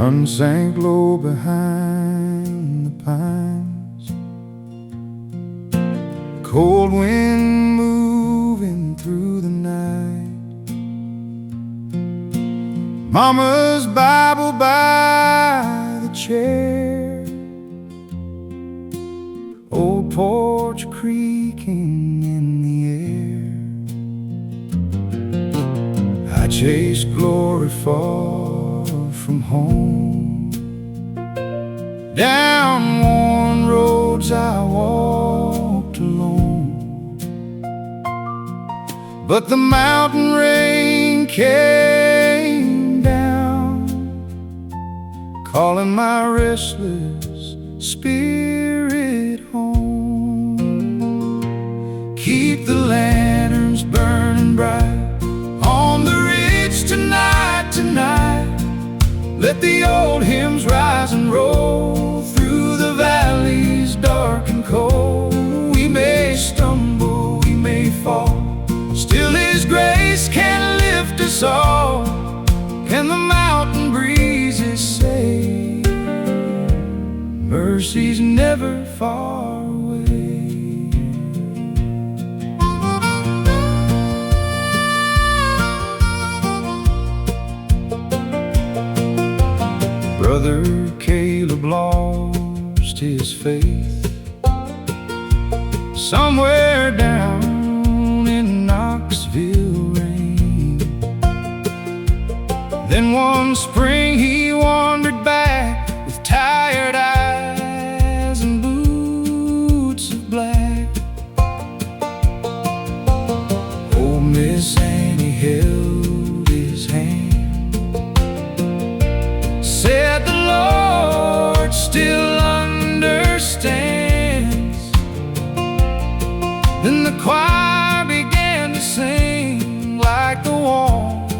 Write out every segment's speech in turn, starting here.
sun sank low behind the pines, cold wind moving through the night. Mama's Bible by the chair, old porch creaking in the air. I chased glory far from home, down worn roads I walked alone. But the mountain rain came down, calling my restless spirit home. Keep the lanterns burning bright on the ridge tonight, tonight. Let the old hymns rise and roll through the valleys dark and cold. We may stumble, we may fall, still His grace can lift us all. And the mountain breezes say, mercy's never far away. Brother Caleb lost his faith somewhere down in Knoxville rain. Then one spring he wandered back with tired eyes and boots of black. Old Miss Annie held his hand, said the Lord still understands. Then the choir began to sing like the warmth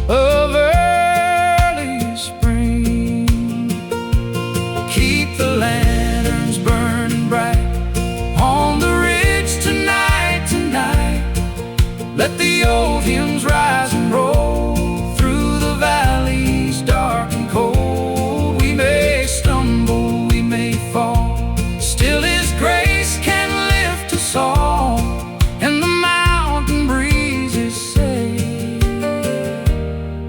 of early spring. Keep the lanterns burning bright on the ridge tonight, tonight. Let the old hymns rise and roll through the valleys dark and cold. We may stumble, we may fall, still His grace can lift us all. And the mountain breezes say,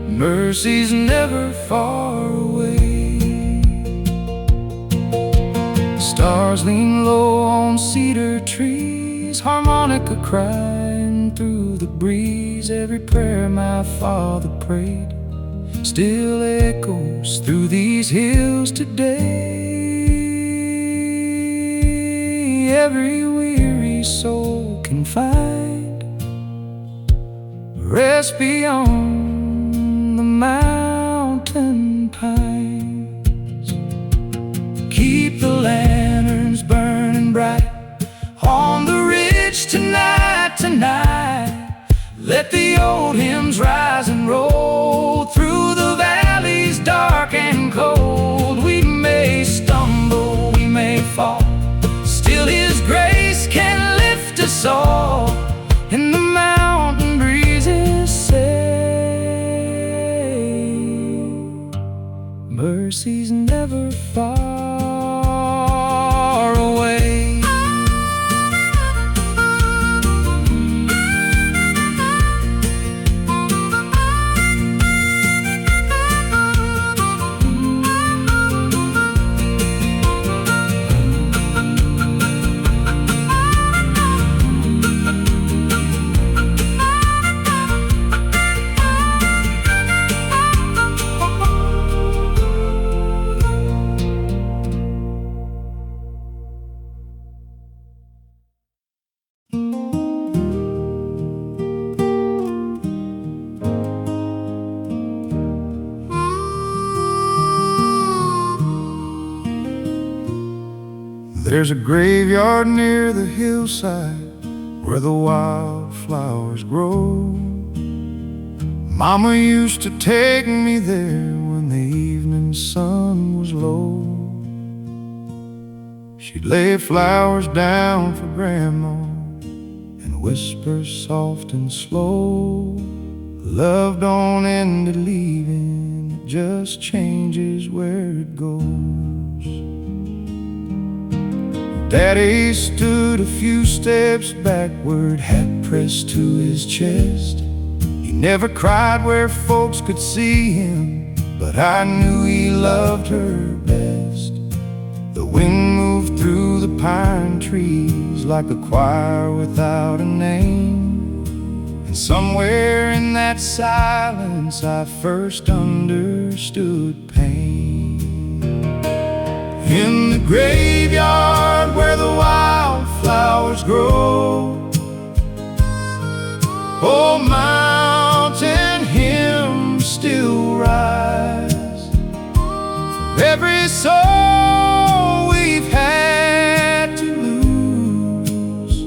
mercy's never far away. Stars lean low on cedar trees, harmonica crying through the breeze. Every prayer my father prayed still echoes through these hills today. Every weary soul can find rest beyond the mountain pines. Keep the lanterns burning bright on the ridge tonight, tonight. Let the old hymns rise and roll through the valleys dark and cold. We may stumble, we may fall, still His grace can lift us all. And the mountain breezes say, mercy's never far away. There's a graveyard near the hillside where the wildflowers grow. Mama used to take me there when the evening sun was low. She'd lay flowers down for Grandma and whisper soft and slow, love don't end at leaving, it just changes where it goes. Daddy stood a few steps backward, hat pressed to his chest. He never cried where folks could see him, but I knew he loved her best. The wind moved through the pine trees like a choir without a name, and somewhere in that silence I first understood pain. In the graveyard where the wildflowers grow, old mountain hymns still rise. For every soul we've had to lose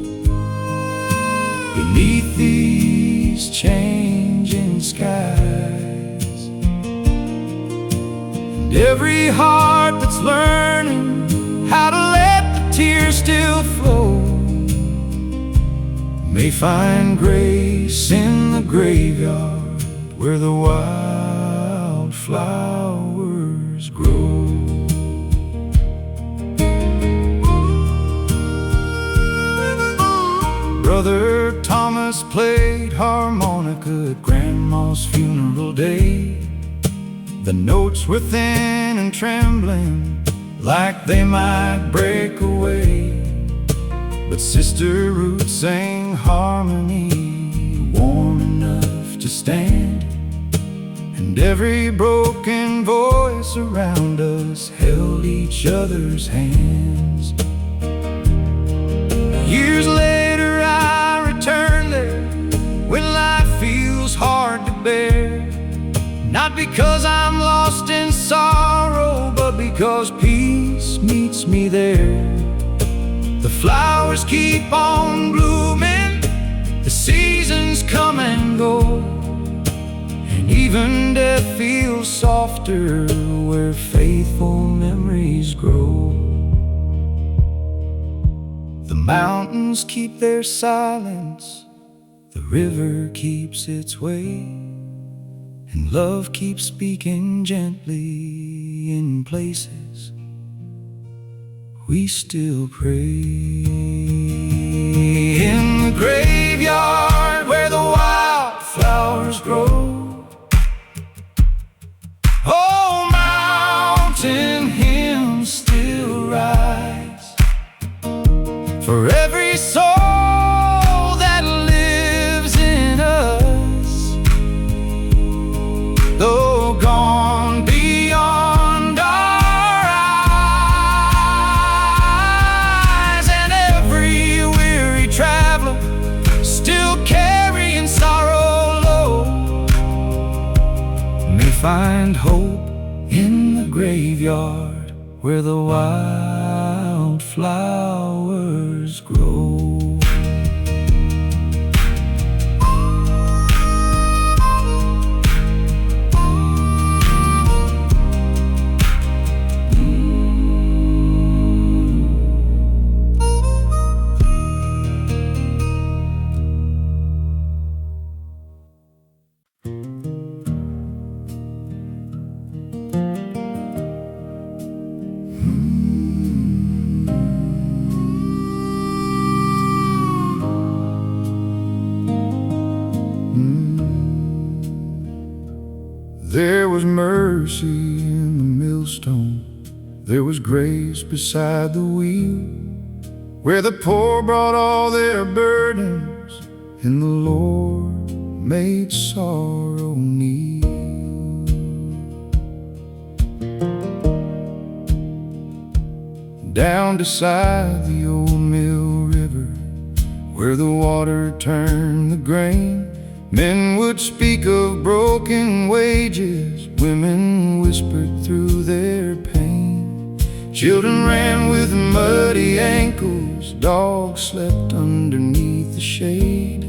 beneath these changing skies, and every heart that's learning how to let the tears still flow may find grace in the graveyard where the wildflowers grow. Brother Thomas played harmonica at Grandma's funeral day. The notes were thin and trembling, like they might break away, but Sister Ruth sang harmony warm enough to stand, and every broken voice around us held each other's hands. Years later I return there when life feels hard to bear, not because I'm lost in sorrow, but because peace meets me there. The flowers keep on blooming, the seasons come and go, and even death feels softer where faithful memories grow. The mountains keep their silence, the river keeps its way, and love keeps speaking gently in places we still pray. In the graveyard where the wildflowers grow, oh, mountain hymns still rise. For every soul that lives in us, though gone beyond our eyes, and every weary traveler still carrying sorrow low, may find hope in the graveyard where the wildflowers grow. There was mercy in the millstone, there was grace beside the wheel, where the poor brought all their burdens, and the Lord made sorrow kneel. Down beside the old mill river, where the water turned the grain, men would speak of broken wages, women whispered through their pain. Children ran with muddy ankles, dogs slept underneath the shade,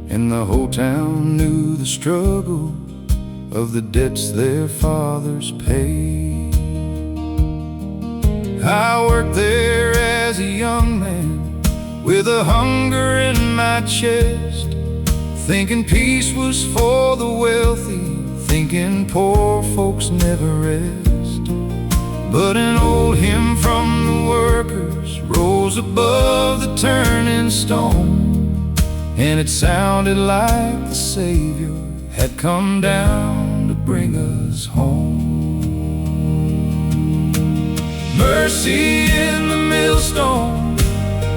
and the whole town knew the struggle of the debts their fathers paid. I worked there as a young man, with a hunger in my chest, thinking peace was for the wealthy, thinking poor folks never rest. But an old hymn from the workers rose above the turning stone, and it sounded like the Savior had come down to bring us home. Mercy in the millstone,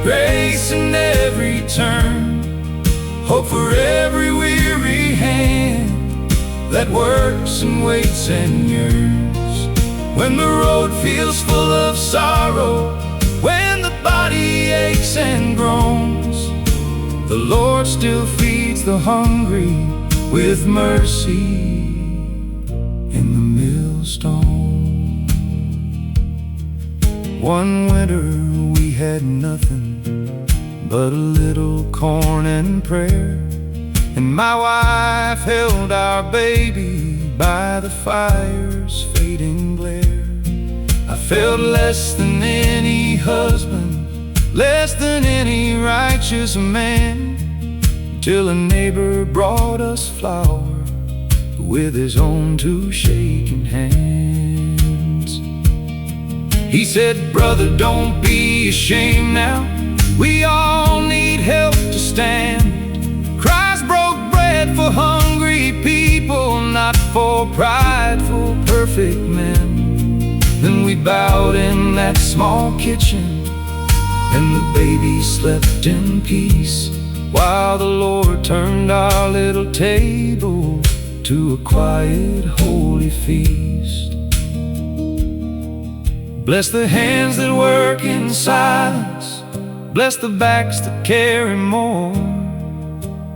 grace in every turn, hope for every weary hand that works and waits and yearns. When the road feels full of sorrow, when the body aches and groans, the Lord still feeds the hungry with mercy in the millstone. One winter we had nothing but a little corn and prayer, and my wife held our baby by the fire's fading glare. I felt less than any husband, less than any righteous man, till a neighbor brought us flour with his own two shaking hands. He said, "Brother, don't be ashamed now. We all need help to stand. Christ broke bread for hungry people, not for prideful, perfect men." Then we bowed in that small kitchen, and the baby slept in peace, while the Lord turned our little table to a quiet, holy feast. Bless the hands that work in silence, bless the backs that carry more,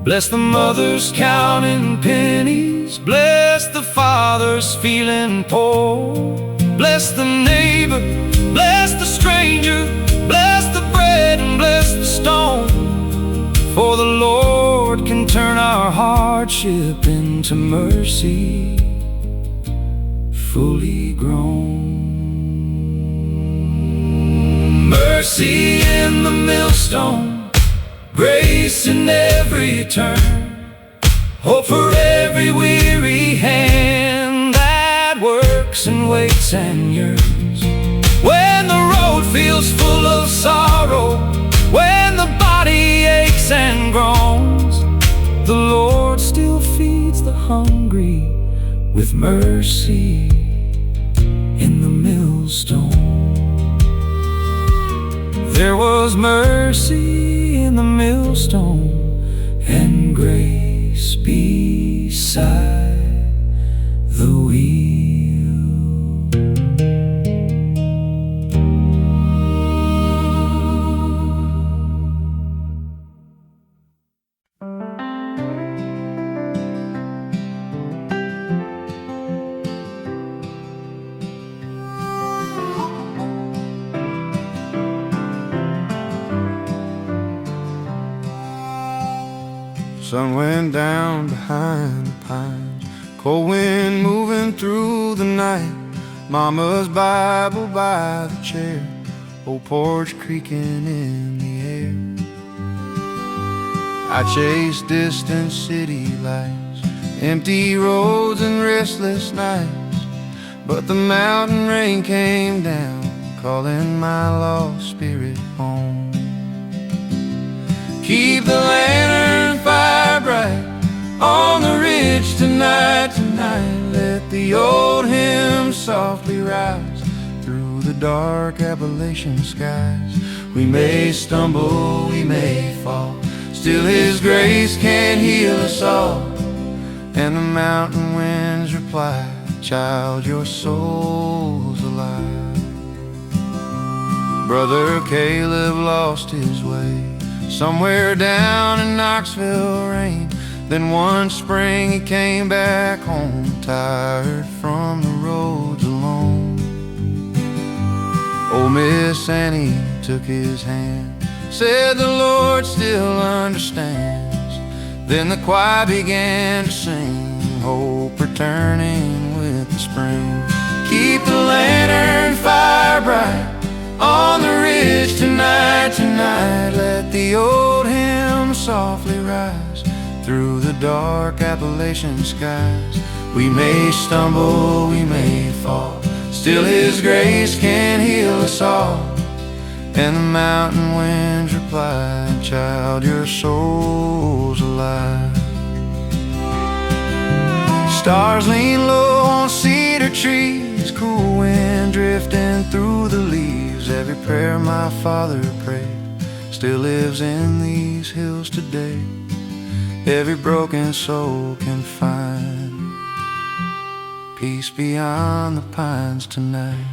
bless the mothers counting pennies, bless the fathers feeling poor. Bless the neighbor, bless the stranger, bless the bread and bless the stone, for the Lord can turn our hardship into mercy, fully grown. Mercy in the millstone, grace in every turn, hope for every weary hand that works and waits and yearns. When the road feels full of sorrow, when the body aches and groans, the Lord still feeds the hungry with mercy in the millstone. There was mercy in the millstone and grace beside the wheel. Sun went down behind the pines, cold wind moving through the night. Mama's Bible by the chair, old porch creaking in the air. I chased distant city lights, empty roads and restless nights, but the mountain rain came down, calling my lost spirit home. Keep the lantern fire bright on the ridge tonight, tonight. Let the old hymn softly rise through the dark Appalachian skies. We may stumble, we may fall, still His grace can heal us all. And the mountain winds reply, child, your soul's alive. Brother Caleb lost his way somewhere down in Knoxville rain. Then one spring he came back home, tired from the roads alone. Old Miss Annie took his hand, said the Lord still understands. Then the choir began to sing, hope returning with the spring. Keep the lantern fire bright on the ridge tonight, tonight. Let the old hymn softly rise through the dark Appalachian skies. We may stumble, we may fall, still His grace can heal us all. And the mountain winds reply, child, your soul's alive. Stars lean low on cedar trees, cool wind drifting through the leaves. Every prayer my father prayed still lives in these hills today. Every broken soul can find peace beyond the pines tonight.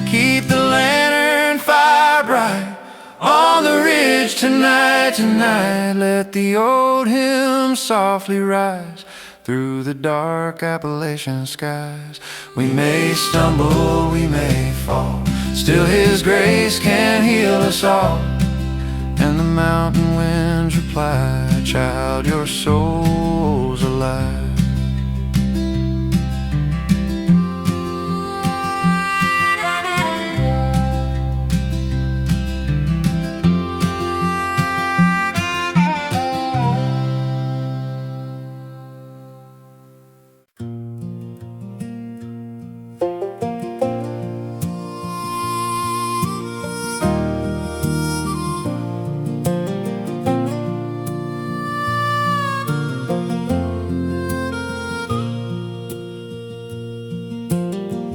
Keep the lantern fire bright on the ridge tonight, tonight. Let the old hymn softly rise through the dark Appalachian skies. We may stumble, we may fall, still His grace can heal us all. And the mountain winds reply, child, your soul's alive.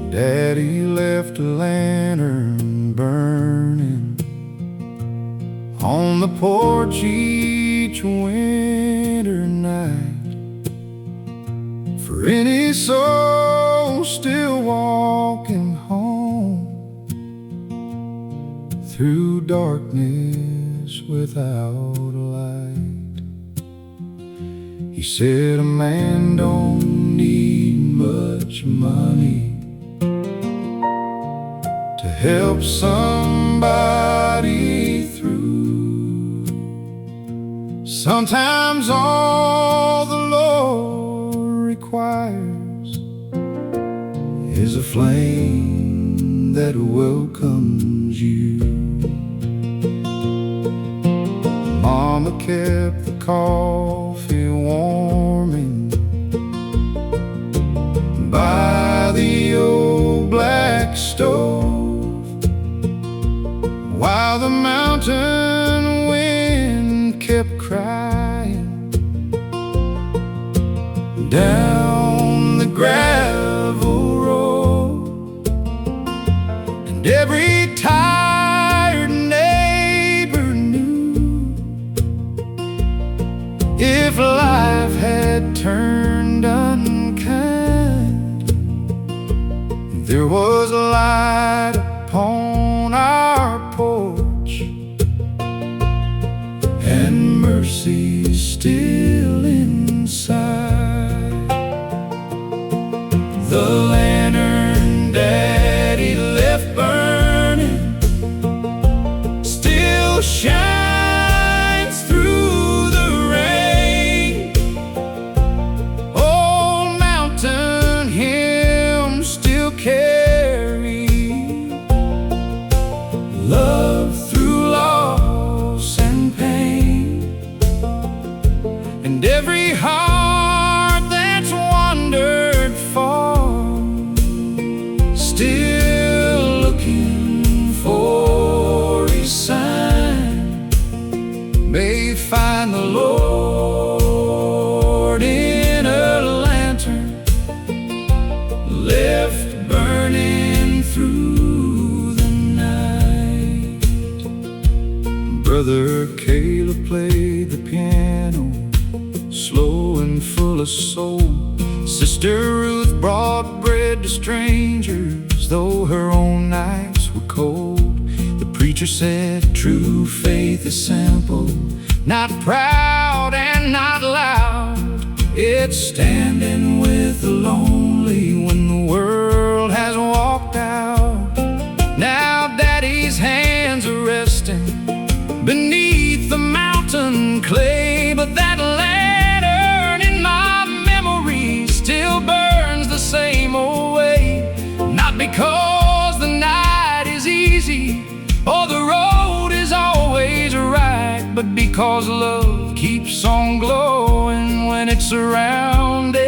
Daddy left a lantern burning on the porch each winter night, for any soul still walking home through darkness without a light. He said a man don't need much money to help somebody through. Sometimes all the Lord requires is a flame that welcomes you. Mama kept the coffee warming by the old black stove, while the mountain wind kept crying down the gravel road. And every tired neighbor knew if life had turned unkind, there was a light upon our porch, and mercy still inside. The lantern Daddy left burning still shines through the rain. Old mountain hymns still carry love through loss and pain. And every heart that's wandered far, still looking for a sign, may find the Lord in a lantern left burning through the night. Brother Caleb played the piano, slow and full of soul. Sister Ruth brought bread to strangers, though her own nights were cold. The preacher said true faith is simple, not proud and not loud. It's standing with the lonely when the world has walked out. Now Daddy's hands are resting beneath the mountain clay, but that lantern in my memory still burns the same old way. Not because the night is easy or the road is always right, but because love keeps on glowing when it's surrounded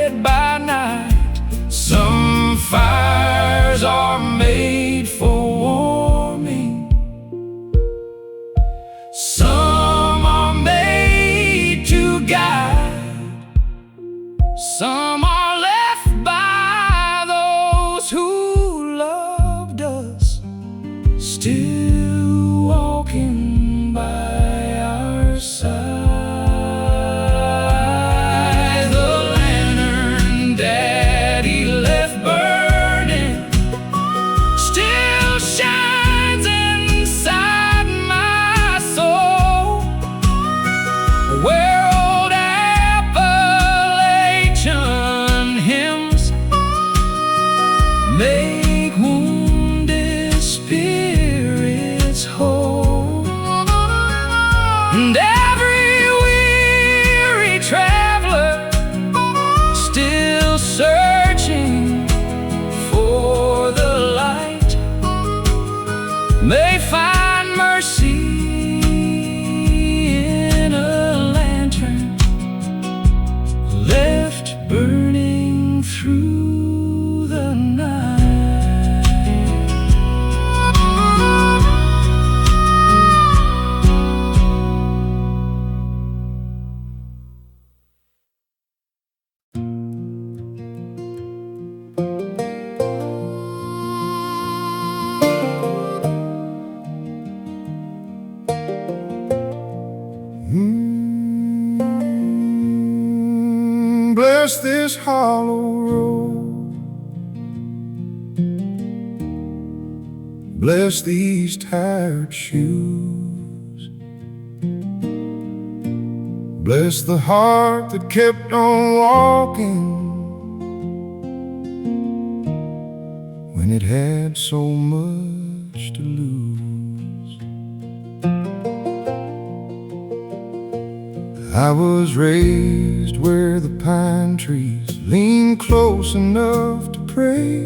made for warming. Some are made to guide, some are left by those who loved us, still walking by our side. Where old Appalachian hymns make wounded spirits whole, and every weary traveler still searching for the light may find mercy left burning through the night. Bless this hollow road, bless these tired shoes, bless the heart that kept on walking when it had so much to lose. I was raised where the pine trees lean close enough to pray,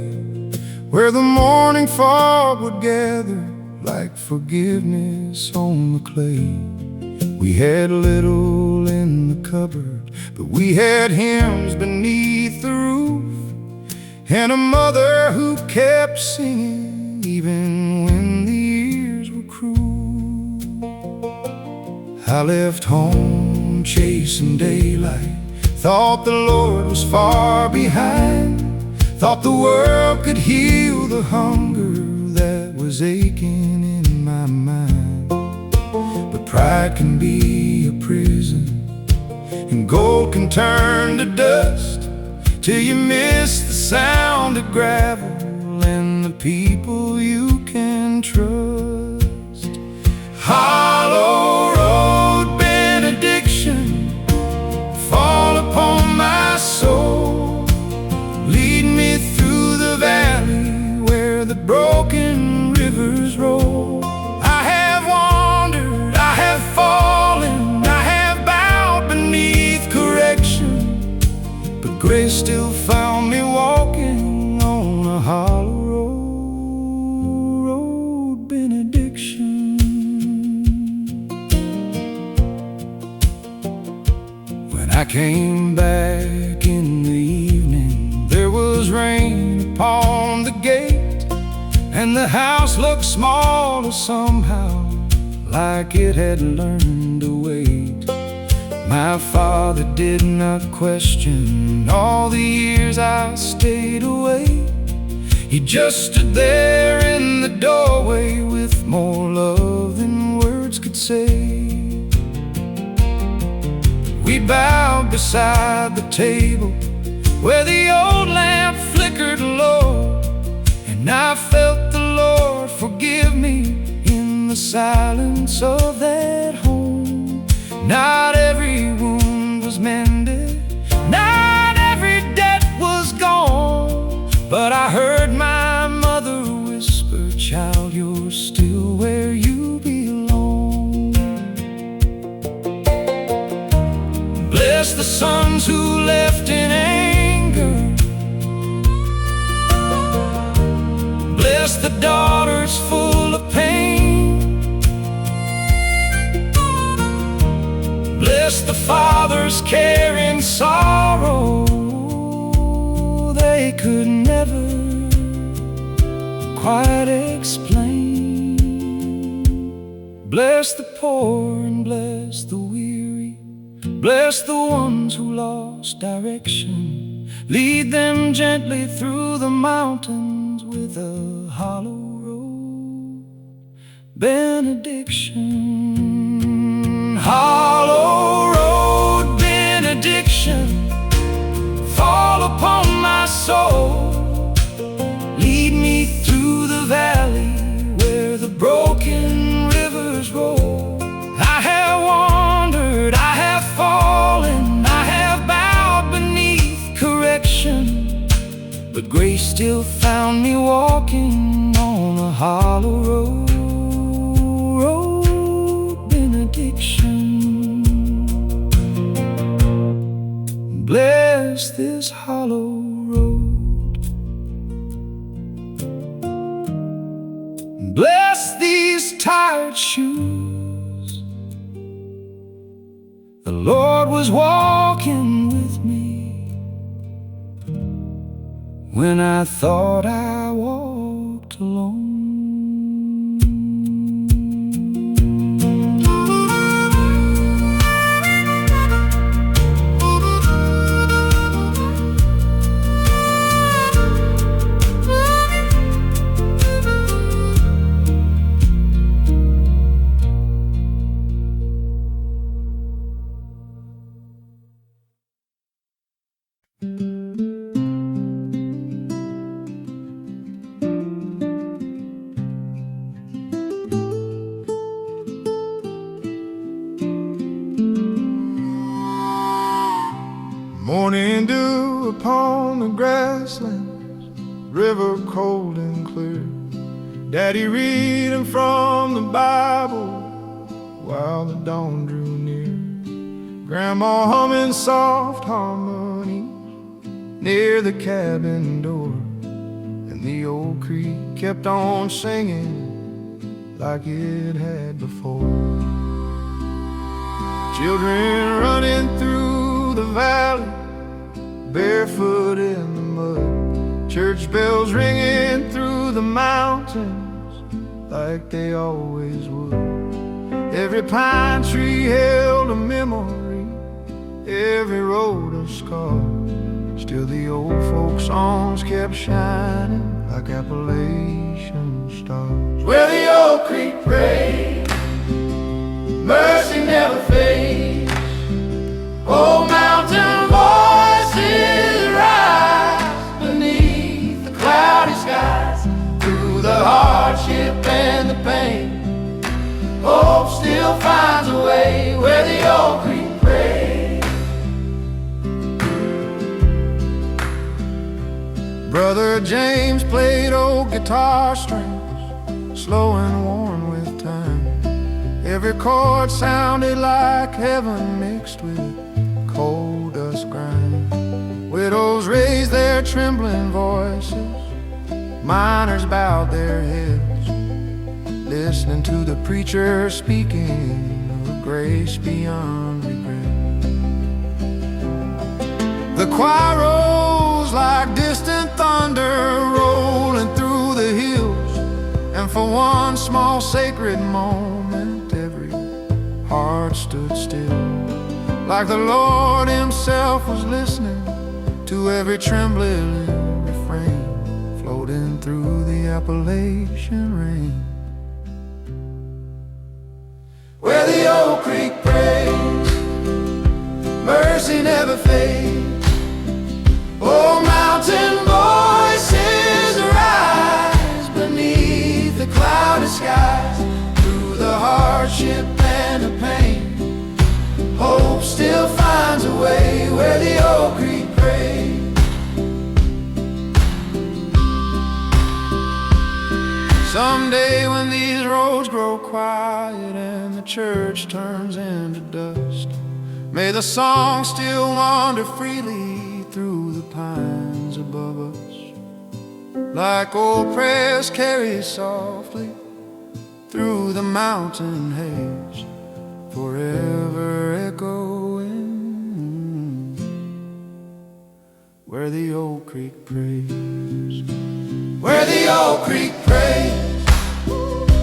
where the morning fog would gather like forgiveness on the clay. We had little in the cupboard, but we had hymns beneath the roof, and a mother who kept singing even when the years were cruel. I left home chasing daylight, thought the Lord was far behind, thought the world could heal the hunger that was aching in my mind. But pride can be a prison, and gold can turn to dust, till you miss the sound of gravel and the people you can trust. Hollow road benediction, fall upon my soul, lead me through the valley where the broken rivers roll. I have wandered, I have fallen, I have bowed beneath correction, but grace still found me walking on a hollow road benediction. When I came back in the evening, there was rain upon the gate, and the house looked smaller somehow, like it had learned to wait. My father did not question all the years I stayed away. He just stood there in the doorway with more love than words could say. We bowed beside the table where the old lamp flickered low, and I felt the Lord forgive me in the silence of that home. Not every wound was mended, not every debt was gone, but I heard my mother whisper, "Child, you're still where you belong." Bless the sons who left in anger, bless the daughters full of pain, bless the fathers carrying sorrow they could never quite explain. Bless the poor and bless the weary, bless the ones who lost direction. Lead them gently through the mountains with a hollow road benediction. Hollow road benediction, fall upon my soul. Lead me through the valley where the broken rivers roll. I have wandered, I have fallen, I have bowed beneath correction, but grace still found me walking on a hollow road benediction. Bless this hollow road. Bless these tired shoes. The Lord was walking with me when I thought I walked alone. Morning dew upon the grasslands, river cold and clear. Daddy reading from the Bible while the dawn drew near. Grandma humming soft harmonies near the cabin door, and the old creek kept on singing like it had before. Children running through the valley, barefoot in the mud. Church bells ringing through the mountains like they always would. Every pine tree held a memory, every road a scar. Still the old folk songs kept shining like Appalachian stars. Where the old creek prays, mercy never fades. Oh, mountain voices rise beneath the cloudy skies. Through the hardship and the pain, hope still finds a way where the old creek prays. Brother James played old guitar strings, slow and worn with time. Every chord sounded like heaven mixed with coal dust grind. Widows raised their trembling voices, miners bowed their heads, listening to the preacher speaking of grace beyond regret. The choir rose like distant thunder rolling through the hills, and for one small sacred moment every heart stood still, like the Lord himself was listening to every trembling refrain floating through the Appalachian rain. Where the old creek prays, mercy never fades. Oh, mountain voices rise beneath the cloudy skies. Through the hardship and the pain, hope still finds a way where the old creek prays. Someday when these roads grow quiet and the church turns into dust, may the song still wander freely through the pines above us, like old prayers carried softly through the mountain haze, forever echoing where the old creek prays. where the old creek prays,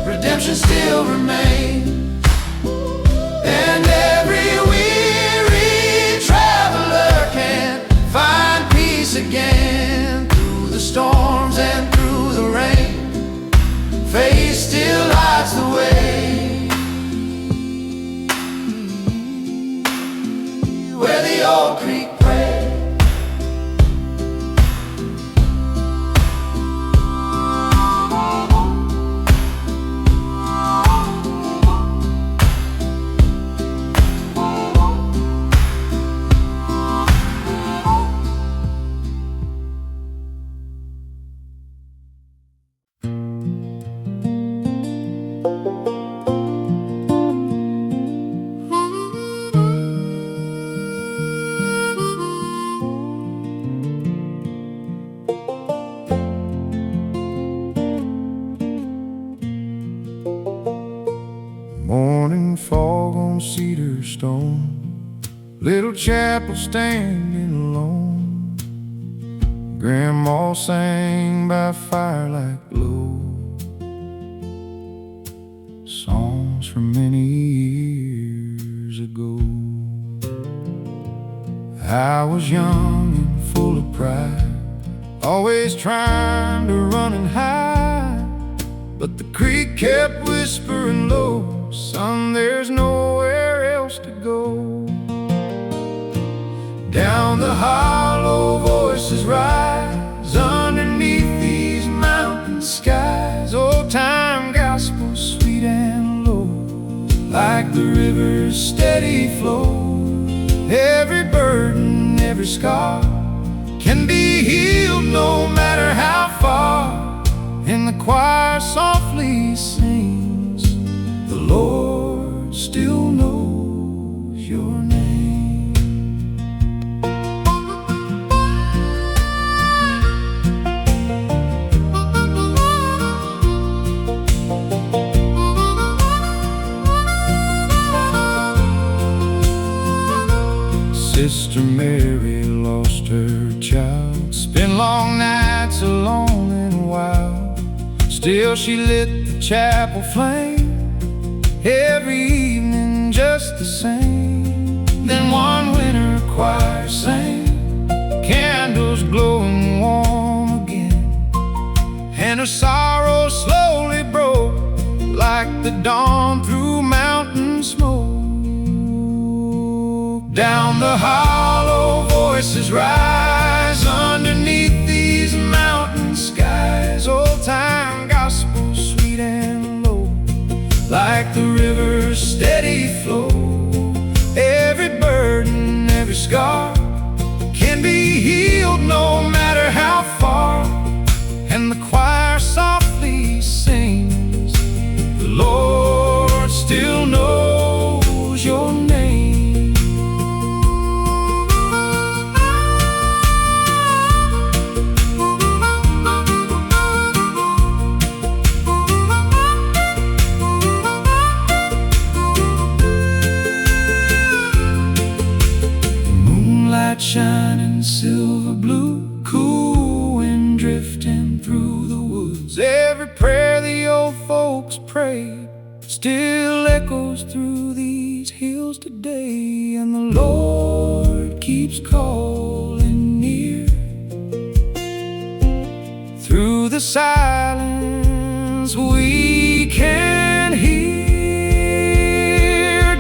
redemption still remains. And every weary traveler can find peace again. Through the storms and through the rain, faith still lights the way, where the old creek prays. Morning fog on cedar stone, little chapel standing alone. Grandma sang by firelight glow, songs from many years ago. I was young and full of pride, always trying to run and hide, but the creek kept whispering low, son, there's nowhere else to go. Down the hollow voices rise underneath these mountain skies. Old time gospel, sweet and low, like the river's steady flow. Every burden, every scar can be healed no matter how far. And the choir softly sings, the Lord still knows your name. Sister Mary lost her child, spent long nights alone and wild. Still she lit the chapel flame every evening just the same. Then one winter choir sang, candles glowing warm again, and her sorrow slowly broke like the dawn through mountain smoke. Down the hollow voices rise underneath these mountain skies. Old time gospel, sweet and low, like the river's steady flow. Every burden, every scar can be healed no matter how far. And the choir softly sings, the Lord still knows your name. Shining silver blue, cool wind drifting through the woods. Every prayer the old folks prayed still echoes through these hills today. And the Lord keeps calling near, through the silence we can hear.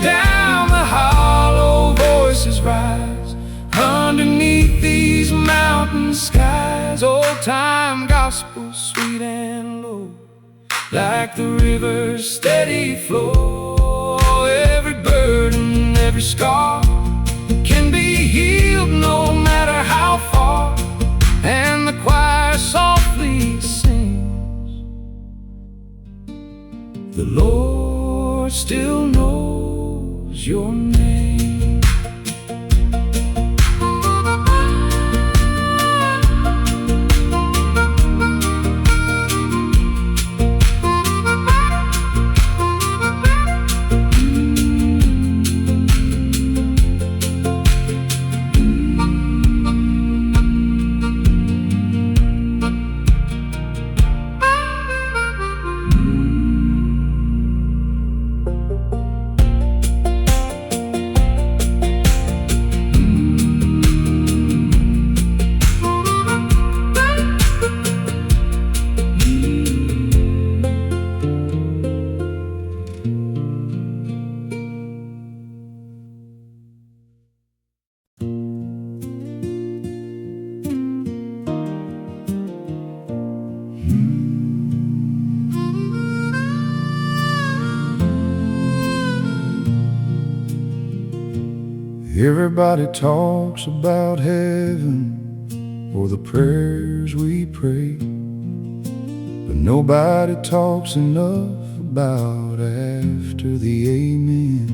Down the hollow voices rise underneath these mountain skies. Old time gospel, sweet and low, like the river's steady flow. Every burden, every scar can be healed no matter how far. And the choir softly sings, the Lord still knows your name. Everybody talks about heaven or the prayers we pray, but nobody talks enough about after the amen.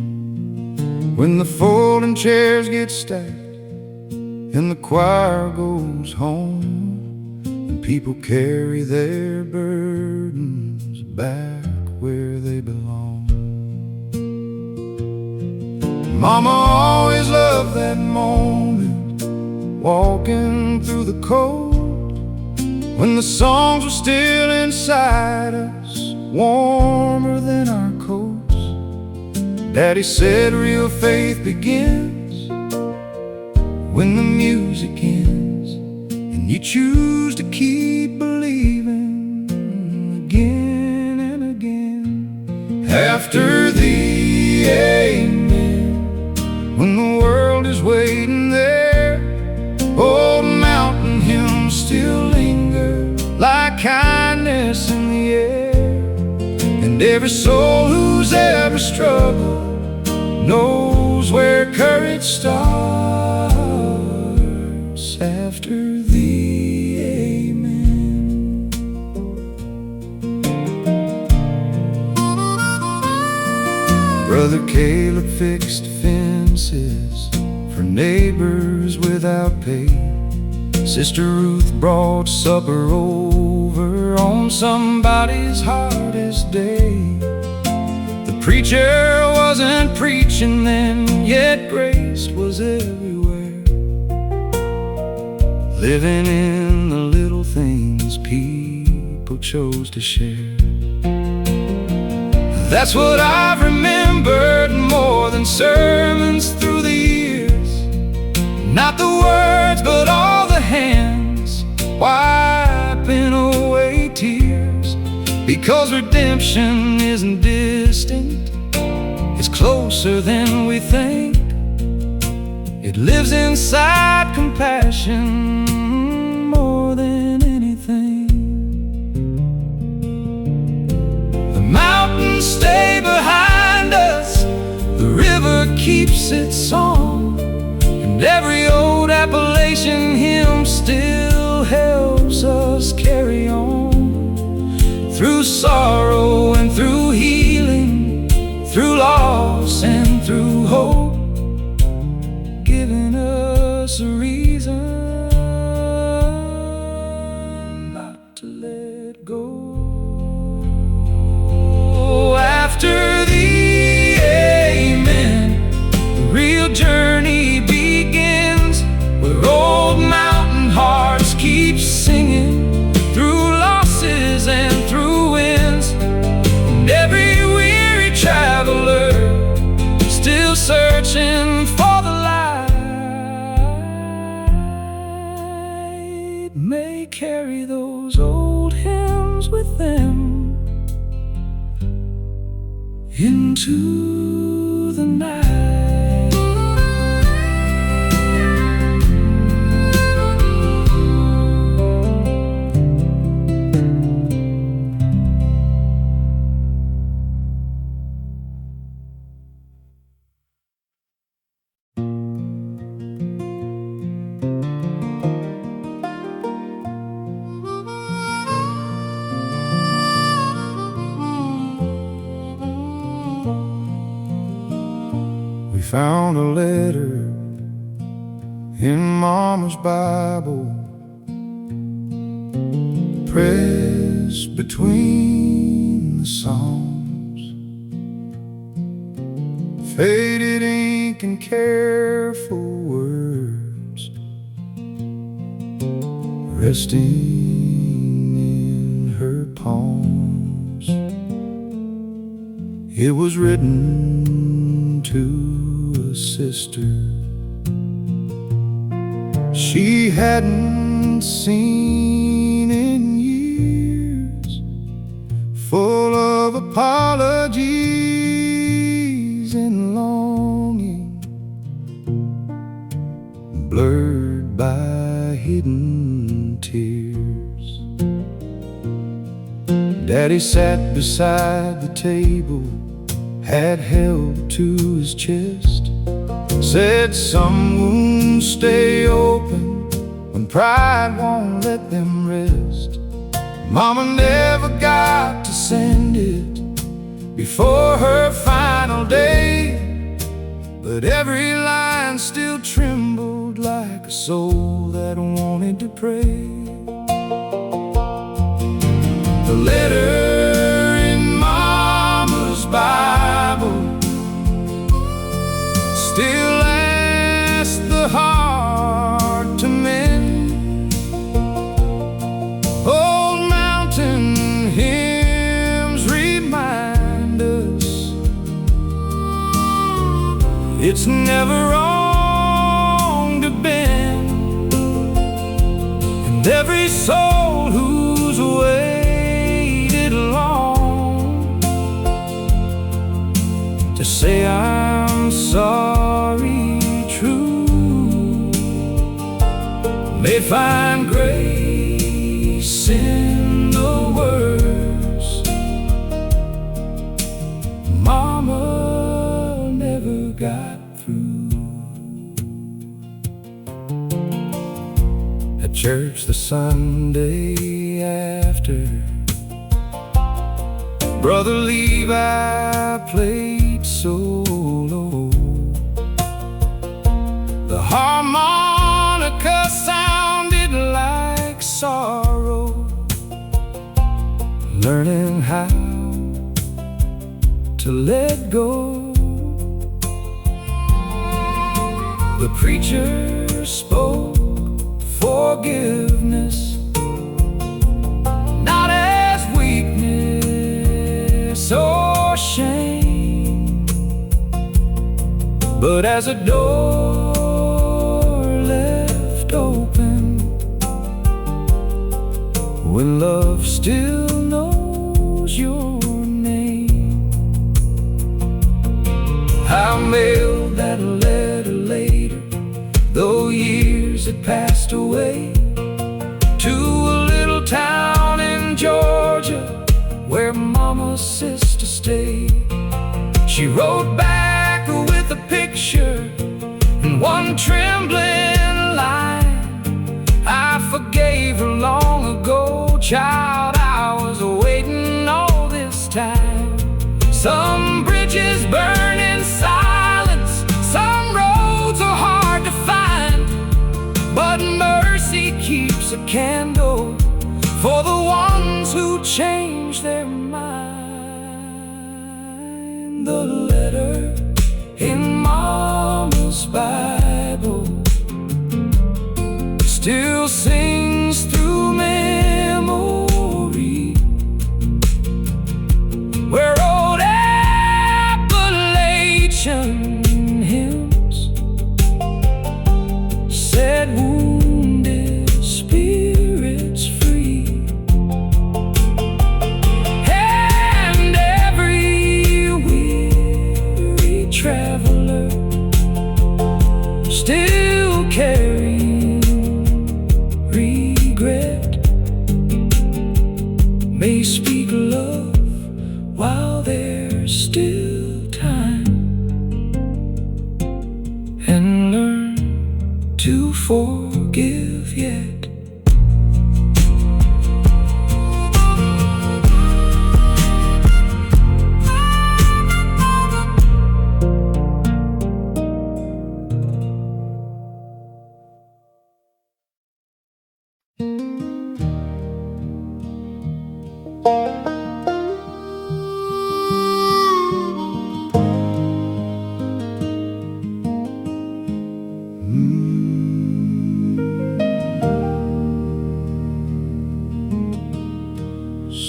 When the folding chairs get stacked and the choir goes home, and people carry their burdens back where they belong. Mama always loved that moment, walking through the cold, when the songs were still inside us, warmer than our coats. Daddy said real faith begins when the music ends, and you choose to keep believing again and again. After the amen, when the world is waiting there, old mountain hymns still linger like kindness in the air. And every soul who's ever struggled knows where courage starts after the amen. Brother Caleb fixed fences for neighbors without pay. Sister Ruth brought supper over on somebody's hardest day. The preacher wasn't preaching then, yet grace was everywhere, living in the little things people chose to share. That's what I've remembered more than sermons through the years. Not the words, but all the hands wiping away tears. Because redemption isn't distant, it's closer than we think. It lives inside compassion more than anything. The mountains stay behind us, the river keeps its song, and every old Appalachian hymn still helps us carry on. Through sorrow and through healing, through loss and through hope, giving us a reason not to let go. After the amen, the real journey begins, where old mountain hearts keep singing through losses and through winds. And every weary traveler still searching for the light may carry those old hymns with them into the night. We found a letter in Mama's Bible, pressed between the Psalms, faded ink and careful words, resting in her palms. It was written to a sister she hadn't seen in years, full of apologies and longing, blurred by hidden tears. Daddy sat beside the table, had held to his chest, Said some wounds stay open when pride won't let them rest. Mama never got to send it before her final day, but every line still trembled like a soul that wanted to pray. The letter in Mama's Bible still asks the heart to mend. Old mountain hymns remind us it's never wrong to bend, and every soul who's waited long to say I'm sorry true may find grace in the words Mama never got through. At church the Sunday after, Brother Levi played solo. The harmonica sounded like sorrow, learning how to let go. The preacher spoke forgiveness, not as weakness or shame, but as a door left open when love still knows your name. I mailed that letter later, though years had passed away, to a little town in Georgia where Mama's sister stayed. She wrote back with a picture and one trembling line: I forgave her long ago, child, I was waiting all this time. Some bridges burn in silence, some roads are hard to find, but mercy keeps a candle for the ones who change their mind. The letter in Mama's Bible still sings through memory, where old Appalachian hymns set wounded spirits free, and every weary traveler still carrying regret may speak love while there's still time, and learn to forgive yet.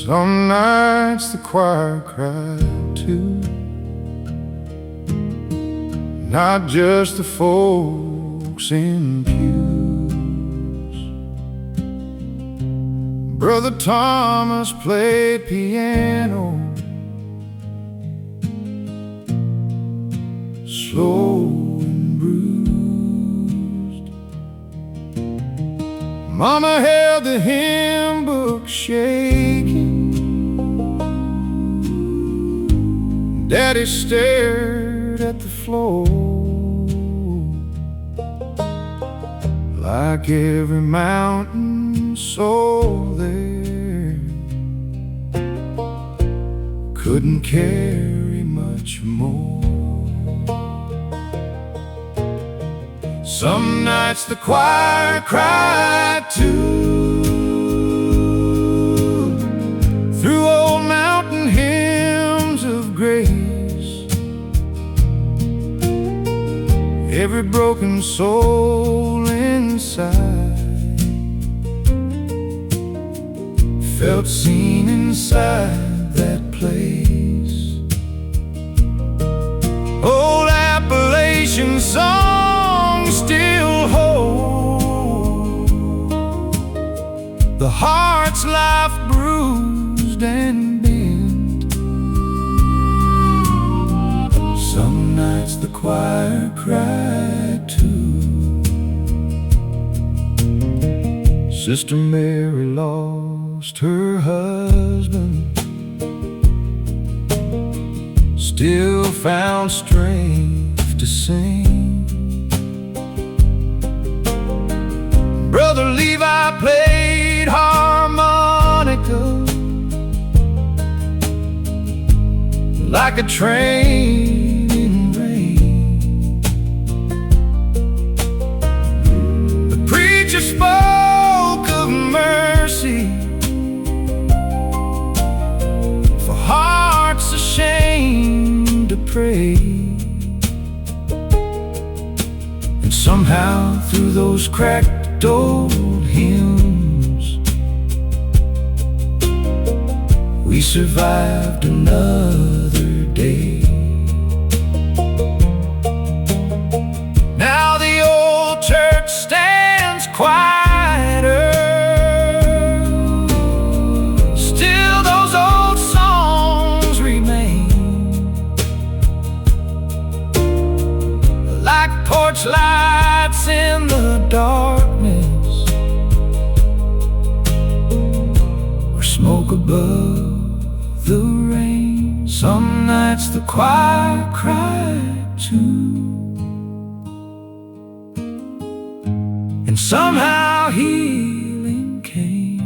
Some nights the choir cried too, not just the folks in pews. Brother Thomas played piano, slow and bruised. Mama held the hymn book shaking, Daddy stared at the floor. like every mountain soul there couldn't carry much more. Some nights the choir cried too, through old mountain hymns of grace. Every broken soul inside felt seen inside that place. Old Appalachian songs still hold the heart's life bruised and bent. Some nights the choir cried too. Sister Mary lost her husband, still found strength to sing. Brother Levi played harmonica like a train in rain. The preacher spoke of mercy for hearts ashamed to pray. And somehow through those cracked old hymns we survived another day. Now the old church stands quieter, still those old songs remain, like porch lights in the darkness, or smoke above the rain. Some nights the choir cried too, and somehow healing came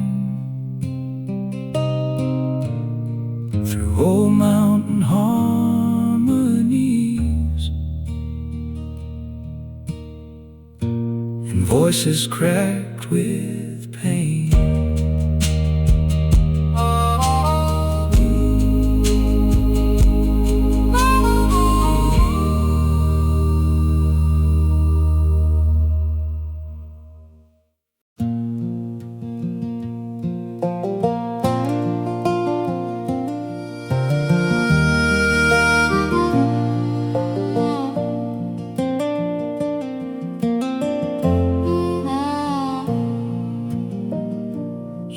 through old mountain harmonies and voices cracked with pain.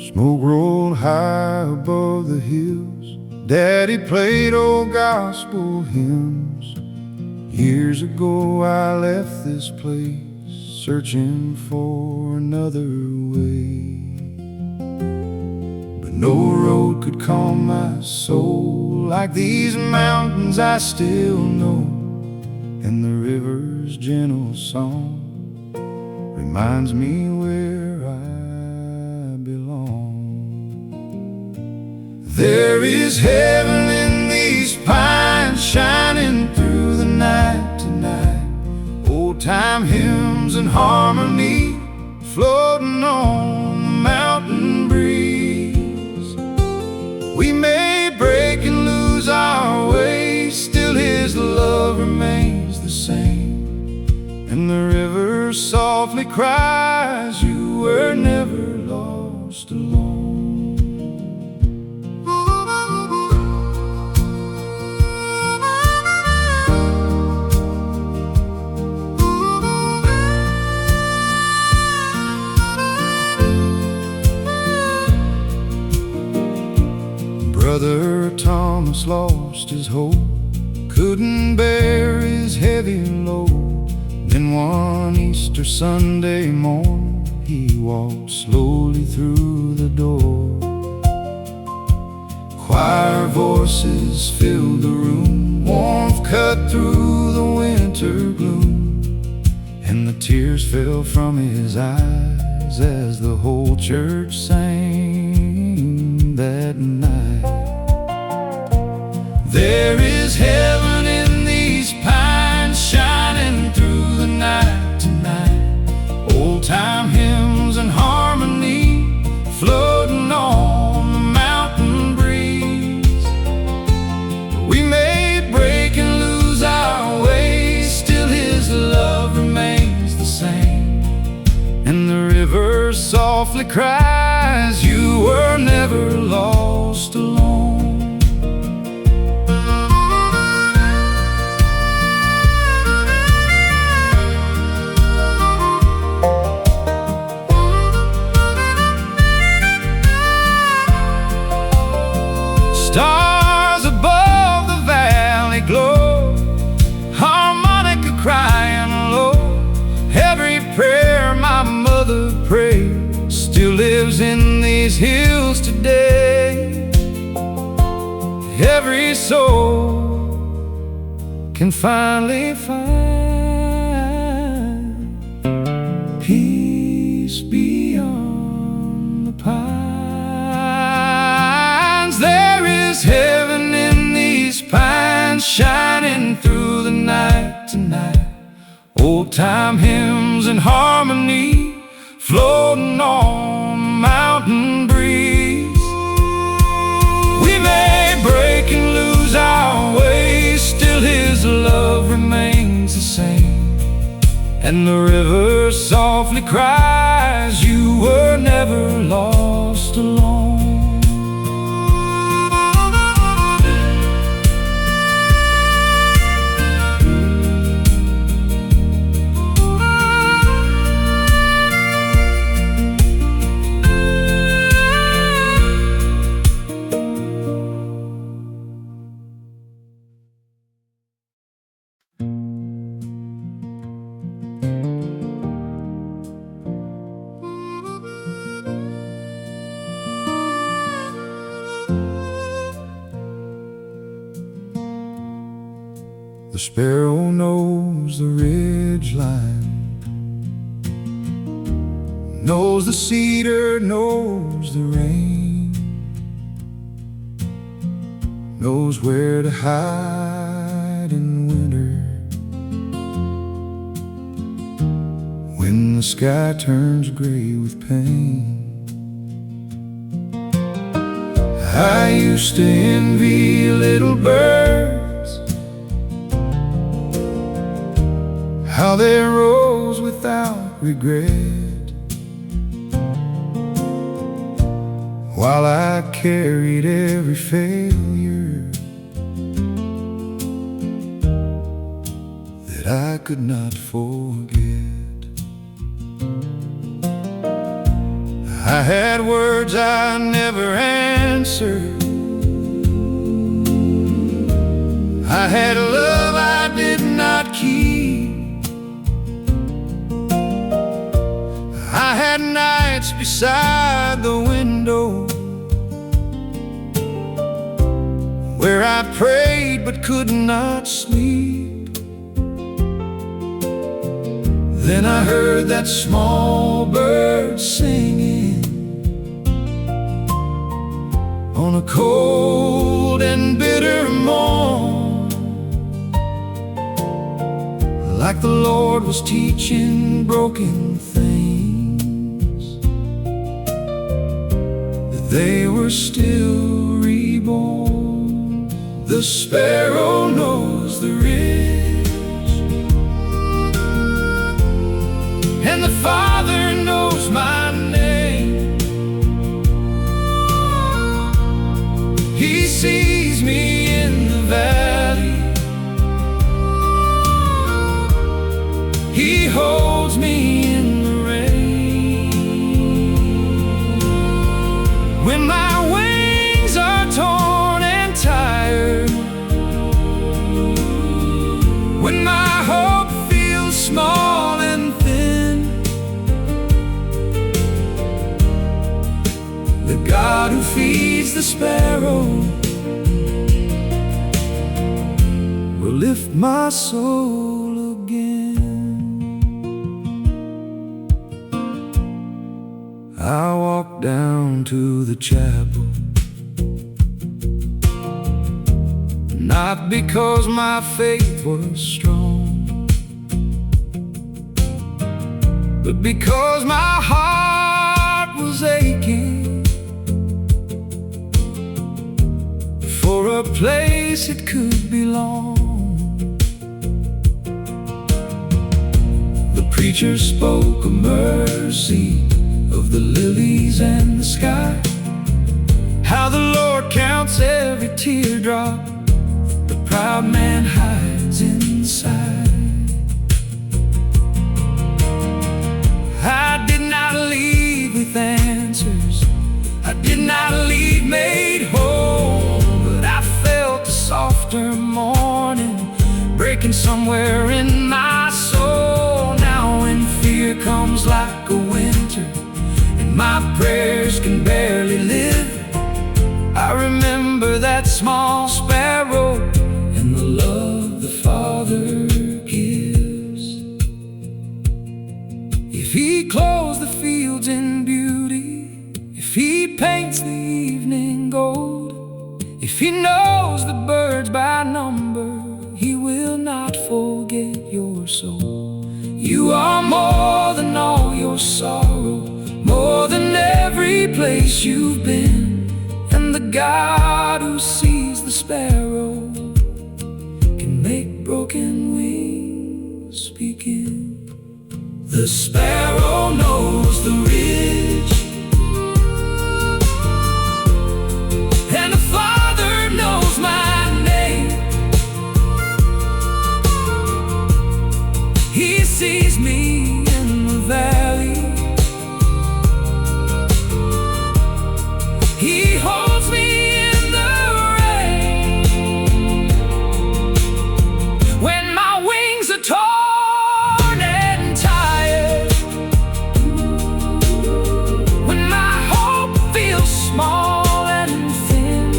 Smoke rolled high above the hills. Daddy played old gospel hymns. Years ago I left this place, searching for another way. But no road could calm my soul like these mountains I still know. And the river's gentle song reminds me where I belong. There is heaven in these pines, shining through the night tonight. Old-time hymns and harmony floating on the mountain breeze. We may break and lose our way, still His love remains the same. And the river softly cries, you were never lost alone. Brother Thomas lost his hope, couldn't bear his heavy load. Then one Easter Sunday morn, he walked slowly through the door. Choir voices filled the room, warmth cut through the winter gloom, and the tears fell from his eyes as the whole church sang that night. There is heaven in these pines, shining through the night tonight. Old-time hymns and harmony floating on the mountain breeze. We may break and lose our way, still his love remains the same. And the river softly cries, you were never lost alone. Stars above the valley glow, harmonica crying low. Every prayer my mother prayed still lives in these hills today. Every soul can finally find peace beyond the pines. There is heaven in these pines, shining through the night tonight. Old-time hymns and harmony floating on the mountain breeze. We may break and lose our way, still his love remains the same. And the river softly cries, you were never lost alone. The sparrow knows the ridge line, knows the cedar, knows the rain, knows where to hide in winter when the sky turns gray with pain. I used to envy little birds, how they rose without regret, while I carried every failure that I could not forget. I had words I never answered, I had love I did not keep, I had nights beside the window where I prayed but could not sleep. Then I heard that small bird singing on a cold and bitter morn, like the Lord was teaching broken things, that they were still reborn. The sparrow knows the ridge, and the Father knows my name. He sees me in the valley, He holds me in the rain. When my wings are torn and tired, when my hope feels small and thin, the God who feeds the sparrow will lift my soul again. down to the chapel. Not because my faith was strong, but because my heart was aching for a place it could belong. The preacher spoke of mercy, of the lilies and the sky, how the Lord counts every teardrop the proud man hides inside. I did not leave with answers, I did not leave made whole, but I felt a softer morning breaking somewhere in my soul. Now when fear comes like a winter and my prayers can barely live, I remember that small sparrow and the love the Father gives. If He clothes the fields in beauty, if He paints the evening gold, if He knows the birds by number, He will not forget your soul. You are more than all your sorrow, more than every place you've been. And the God who sees the sparrow can make broken wings speak in. The sparrow knows the ridge, and the Father knows my name. He sees me in the valley, He holds me in the rain. When my wings are torn and tired, when my hope feels small and thin,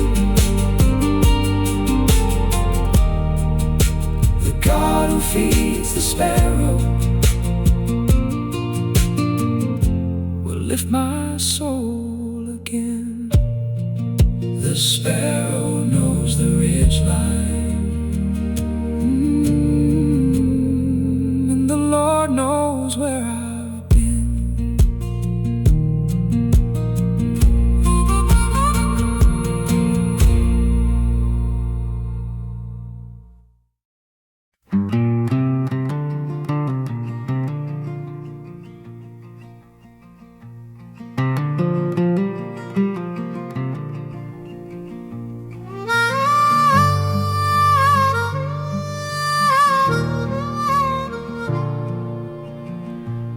the God who feeds the sparrow will lift my soul again. The sparrow knows the ridge line, and the Lord knows where I've been.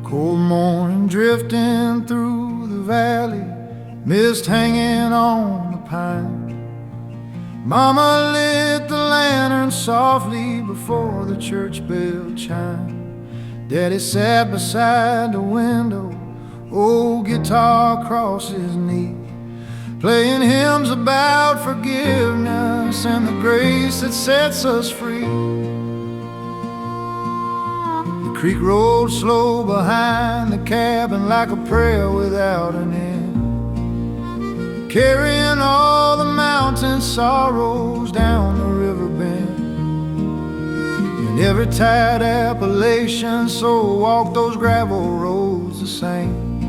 Cold morning drifting through the valley, mist hanging on the pine. Mama lit the lantern softly before the church bell chimed. Daddy sat beside the window, old guitar across his knee, playing hymns about forgiveness and the grace that sets us free. The creek rolled slow behind the cabin like a prayer without an end, carrying all the mountain sorrows down the river bend. And every tired Appalachian soul walked those gravel roads the same,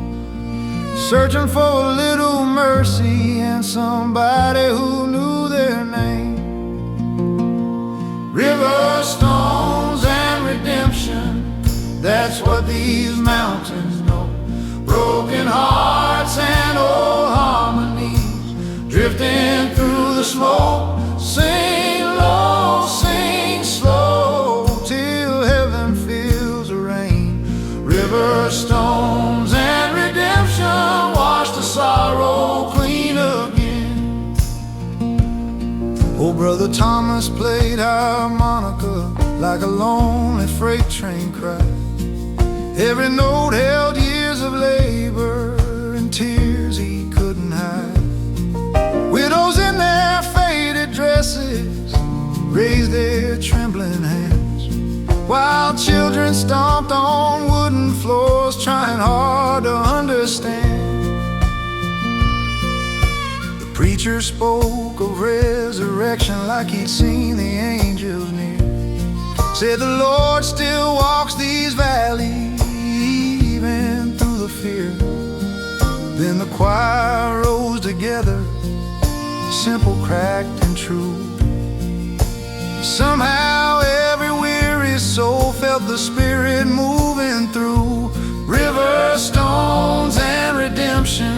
searching for a little mercy and somebody who knew their name. River stones and redemption, that's what these mountains know. Broken hearts and old harmonies, drifting through the smoke. Sing low, sing slow, till heaven feels the rain. River stones and redemption, wash the sorrow clean again. Old Brother Thomas played harmonica like a lonely freight train cry. Every note held years of labor and tears he couldn't hide. Widows in their faded dresses raised their trembling hands, while children stomped on wooden floors trying hard to understand. preacher spoke of resurrection like he'd seen the angels near. Said the Lord still walks these valleys even through the fear. Then the choir rose together, simple, cracked, and true. Somehow every weary soul felt the Spirit moving through. River, stones, and redemption,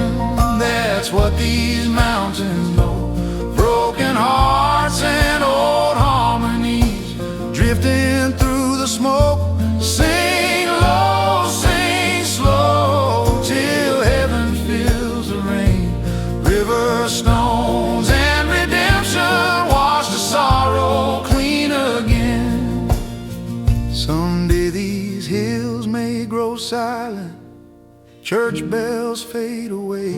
that's what these mountains know. Broken hearts and old harmonies drifting through the smoke. Sing low, sing slow, till heaven fills the rain. River, stones, and redemption wash the sorrow clean again. Someday these hills may grow silent, church bells fade away,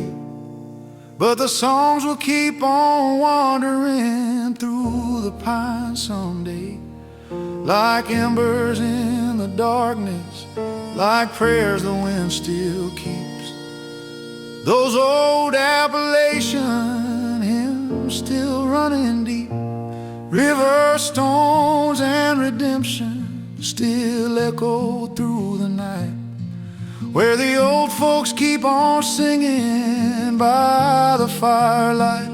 but the songs will keep on wandering through the pines someday. Like embers in the darkness, like prayers the wind still keeps. Those old Appalachian hymns still running deep. River, stones, and redemption still echo through the night, where the old folks keep on singing by the firelight.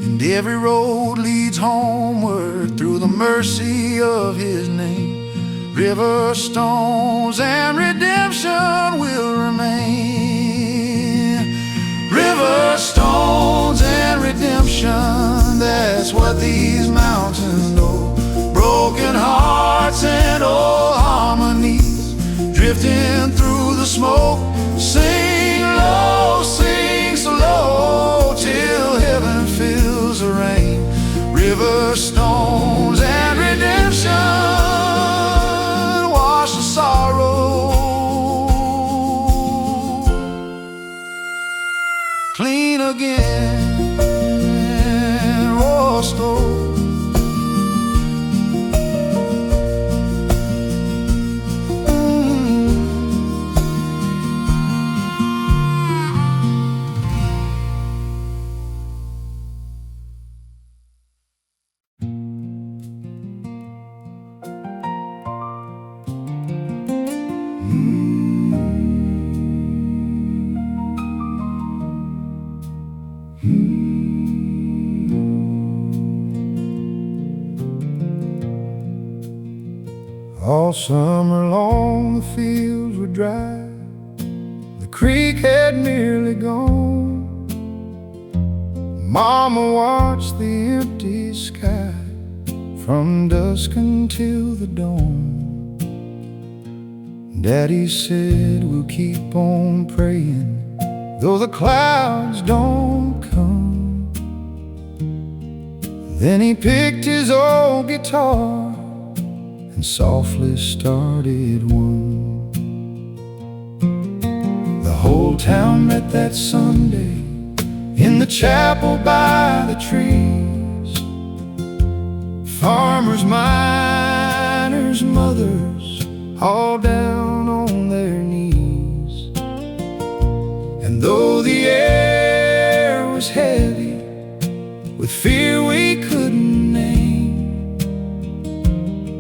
And every road leads homeward through the mercy of His name. River, stones, and redemption will remain. River, stones, and redemption, that's what these mountains know. Broken hearts and old harmonies drifting through the smoke. Sing low, sing slow, till heaven fills the rain. River, stones, and redemption wash the sorrow clean again. Oh, slow. All summer long the fields were dry, the creek had nearly gone. Mama watched the empty sky from dusk until the dawn. Daddy said we'll keep on praying though the clouds don't come. Then he picked his old guitar and softly started one. The whole town met that Sunday in the chapel by the trees. Farmers, miners, mothers, all down on their knees. And though the air was heavy with fear we couldn't name,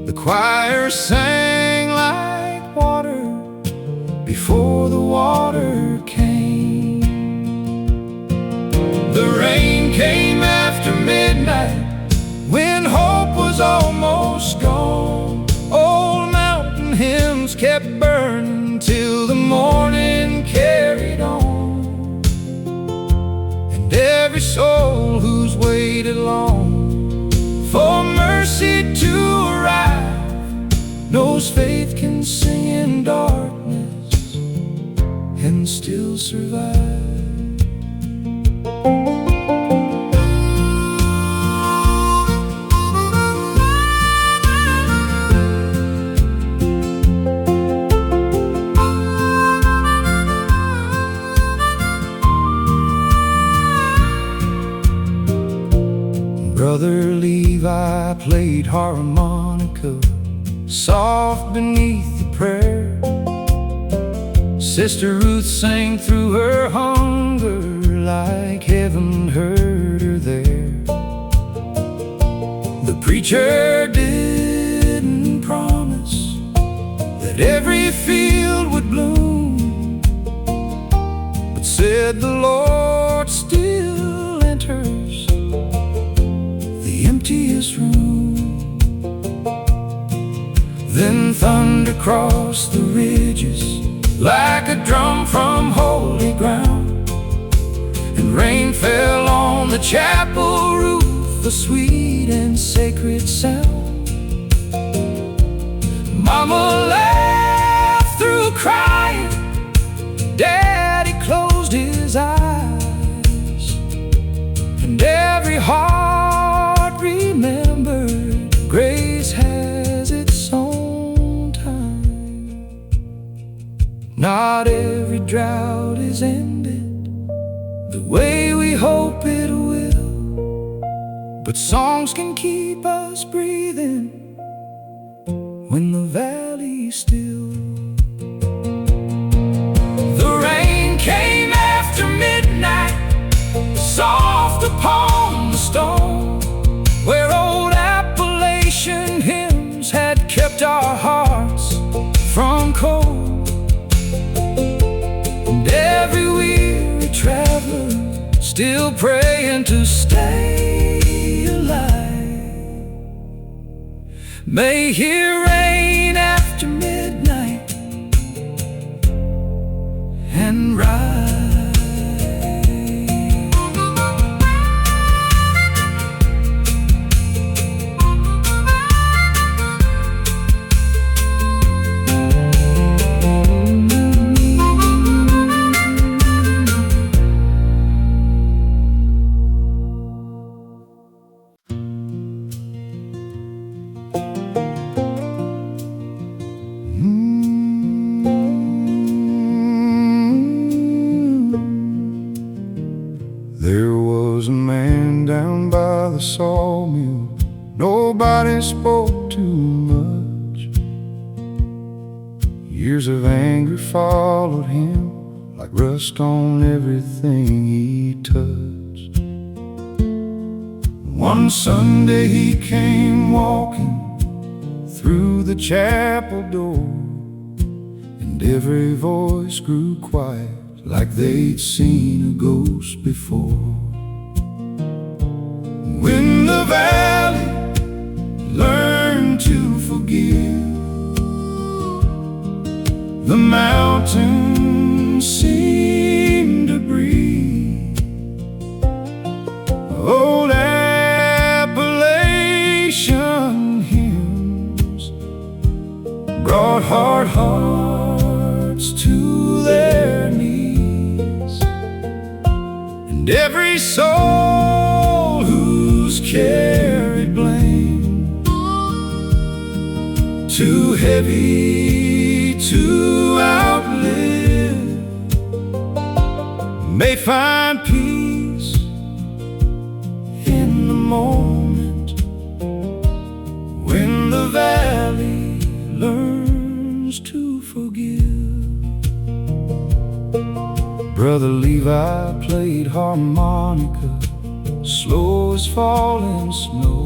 the choir sang like water before the water came. The rain came after midnight when hope was almost gone. Old mountain hymns kept burning till the morning carried on. And every soul who's waited long for mercy to arrive knows faith can sing in darkness and still survive. Brother Levi played harmonica soft beneath the prayer. Sister Ruth sang through her hunger like heaven heard her there. The preacher didn't promise that every field would bloom, but said the Lord still enters the emptiest room. Then thunder crossed the ridges like a drum from holy ground, and rain fell on the chapel roof, a sweet and sacred sound. Mama laughed through crying, Daddy closed his eyes, and every heart remembered grace has its own time. Not every drought is ended the way we hope it will, but songs can keep us breathing when the valley's still. The rain came after midnight, soft upon the stone, where old Appalachian hymns had kept our hearts from cold. And every weary traveler still praying to stay alive may hear rain after midnight and rise. There was a man down by the sawmill, nobody spoke too much. Years of anger followed him like rust on everything he touched. One Sunday he came walking through the chapel door, and every voice grew quiet like they'd seen a ghost before. When the valley learned to forgive, the mountains seemed to breathe. Old Appalachian hymns brought hard hearts to their knees, and every soul who's carried blame too heavy to outlive may find peace in the moment when the valley learns to forgive. Brother Levi played harmonica, slow as falling snow.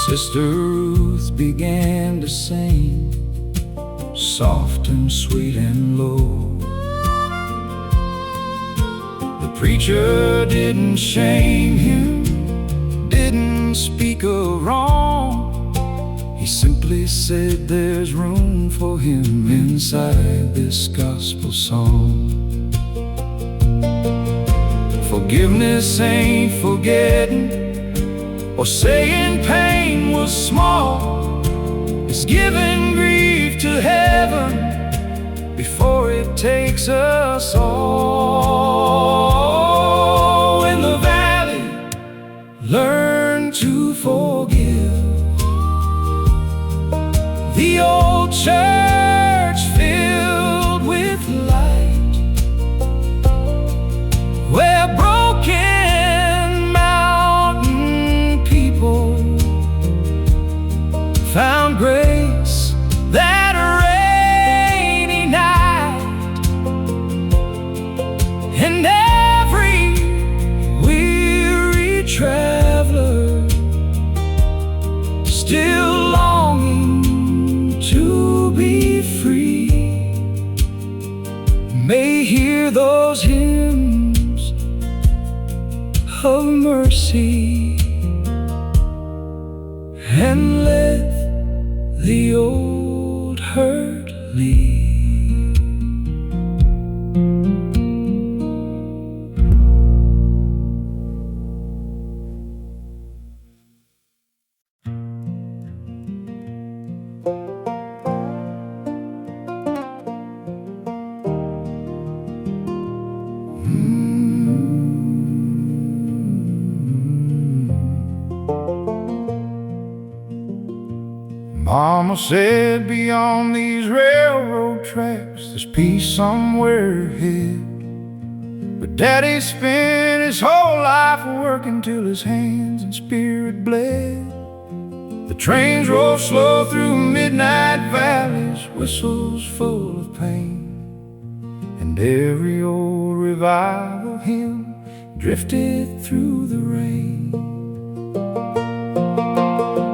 Sister Ruth began to sing, soft and sweet and low. The preacher didn't shame him, didn't speak a wrong. He simply said there's room for him inside this gospel song. Forgiveness ain't forgetting or saying pain was small. It's giving grief to heaven before it takes us all. When the valley learned to forgive, the old church filled with light, where broken mountain people found grace that rainy night, mercy, and let the old hurt leave. Mama said beyond these railroad tracks there's peace somewhere ahead. But Daddy spent his whole life working till his hands and spirit bled. The trains roll slow through midnight valleys, whistles full of pain, and every old revival hymn drifted through the rain.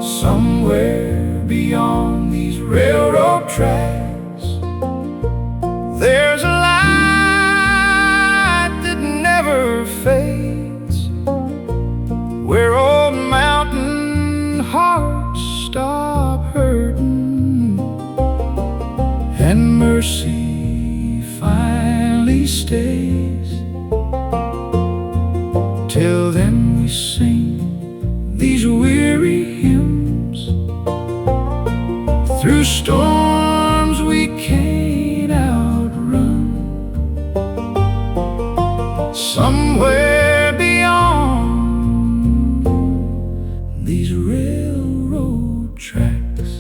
Somewhere beyond these railroad tracks, there's a light that never fades, where old mountain hearts stop hurting, and mercy finally stays. Till then we sing these weary hymns through storms we can't outrun. Somewhere beyond these railroad tracks.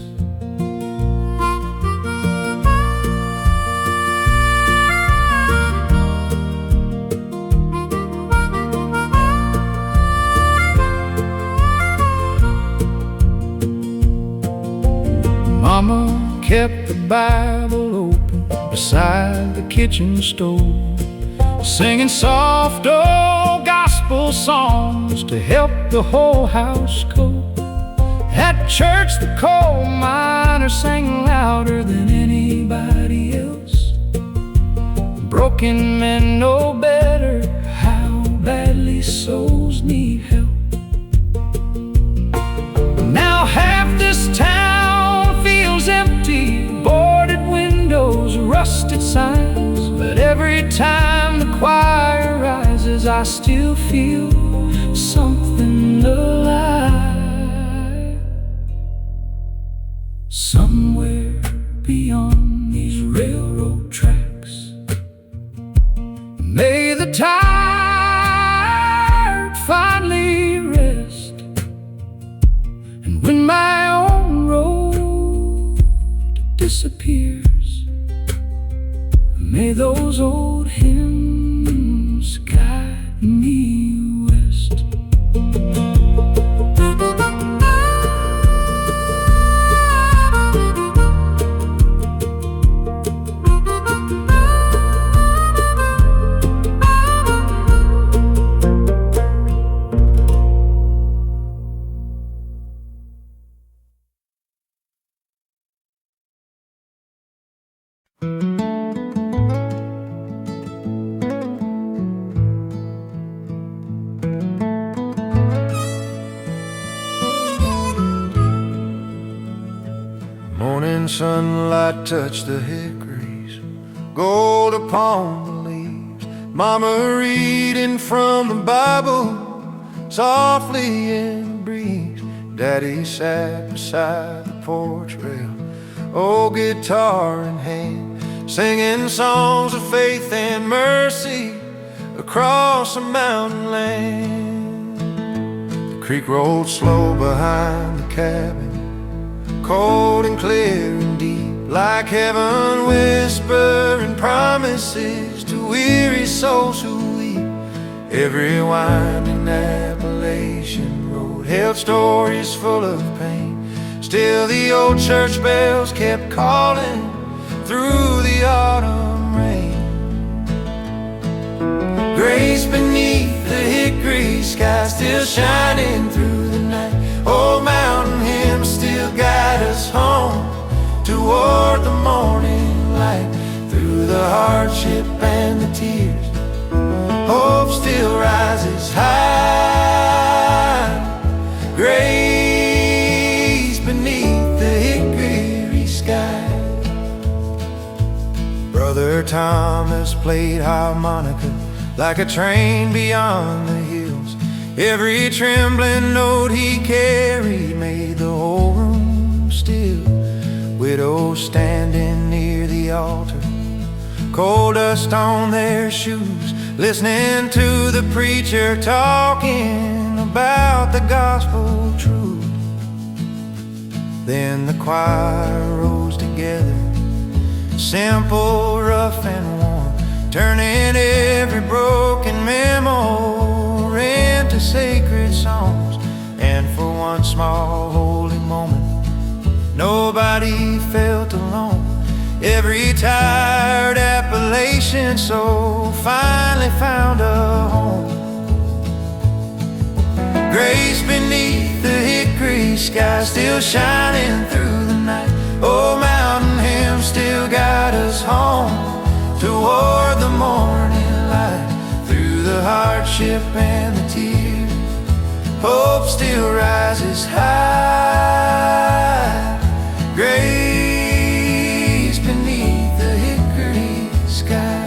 Mama kept the Bible open beside the kitchen stove, singing soft old gospel songs to help the whole house cope. At church the coal miners sang louder than anybody else. Broken men know better how badly souls need help. Now half this town feels empty, boarded windows, rusted signs. But every time the choir rises, I still feel something alive. Somewhere beyond these railroad tracks, may the tired finally rest, and when my own road disappears, may those old hymns guide me west. Morning sunlight touched the hickories, gold upon the leaves. Mama reading from the Bible softly in the breeze. Daddy sat beside the porch rail, old guitar in hand, singing songs of faith and mercy across a mountain land. The creek rolled slow behind the cabin, cold and clear and deep, like heaven whispering promises to weary souls who weep. Every winding Appalachian road held stories full of pain. Still the old church bells kept calling through the autumn rain. Grace beneath the hickory sky, still shining through the night. Old mountain hymns still guide us home toward the morning light. Through the hardship and the tears, hope still rises high. Thomas played harmonica like a train beyond the hills. Every trembling note he carried made the whole room still. Widows standing near the altar, coal dust on their shoes, listening to the preacher talking about the gospel truth. Then the choir rose together, simple, rough and warm, turning every broken memory into sacred songs. And for one small holy moment, nobody felt alone. Every tired Appalachian soul finally found a home. Grace beneath the hickory sky, still shining through the night. Oh, mountain hymns still guide us home toward the morning light. Through the hardship and the tears, hope still rises high. Grace beneath the hickory sky.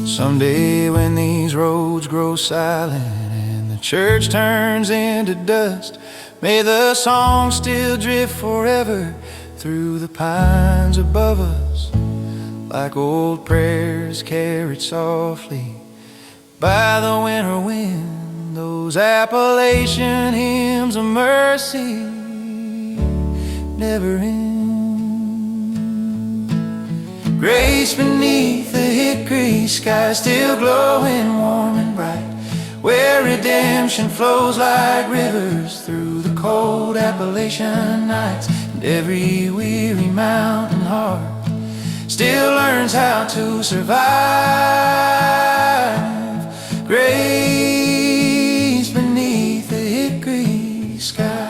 Someday when these roads grow silent and the church turns into dust, may the song still drift forever through the pines above us, like old prayers carried softly by the winter wind. Those Appalachian hymns of mercy never end. Grace beneath the hickory sky, still glowing warm and bright, where redemption flows like rivers through the cold Appalachian nights. And every weary mountain heart still learns how to survive. Grace beneath the hickory sky.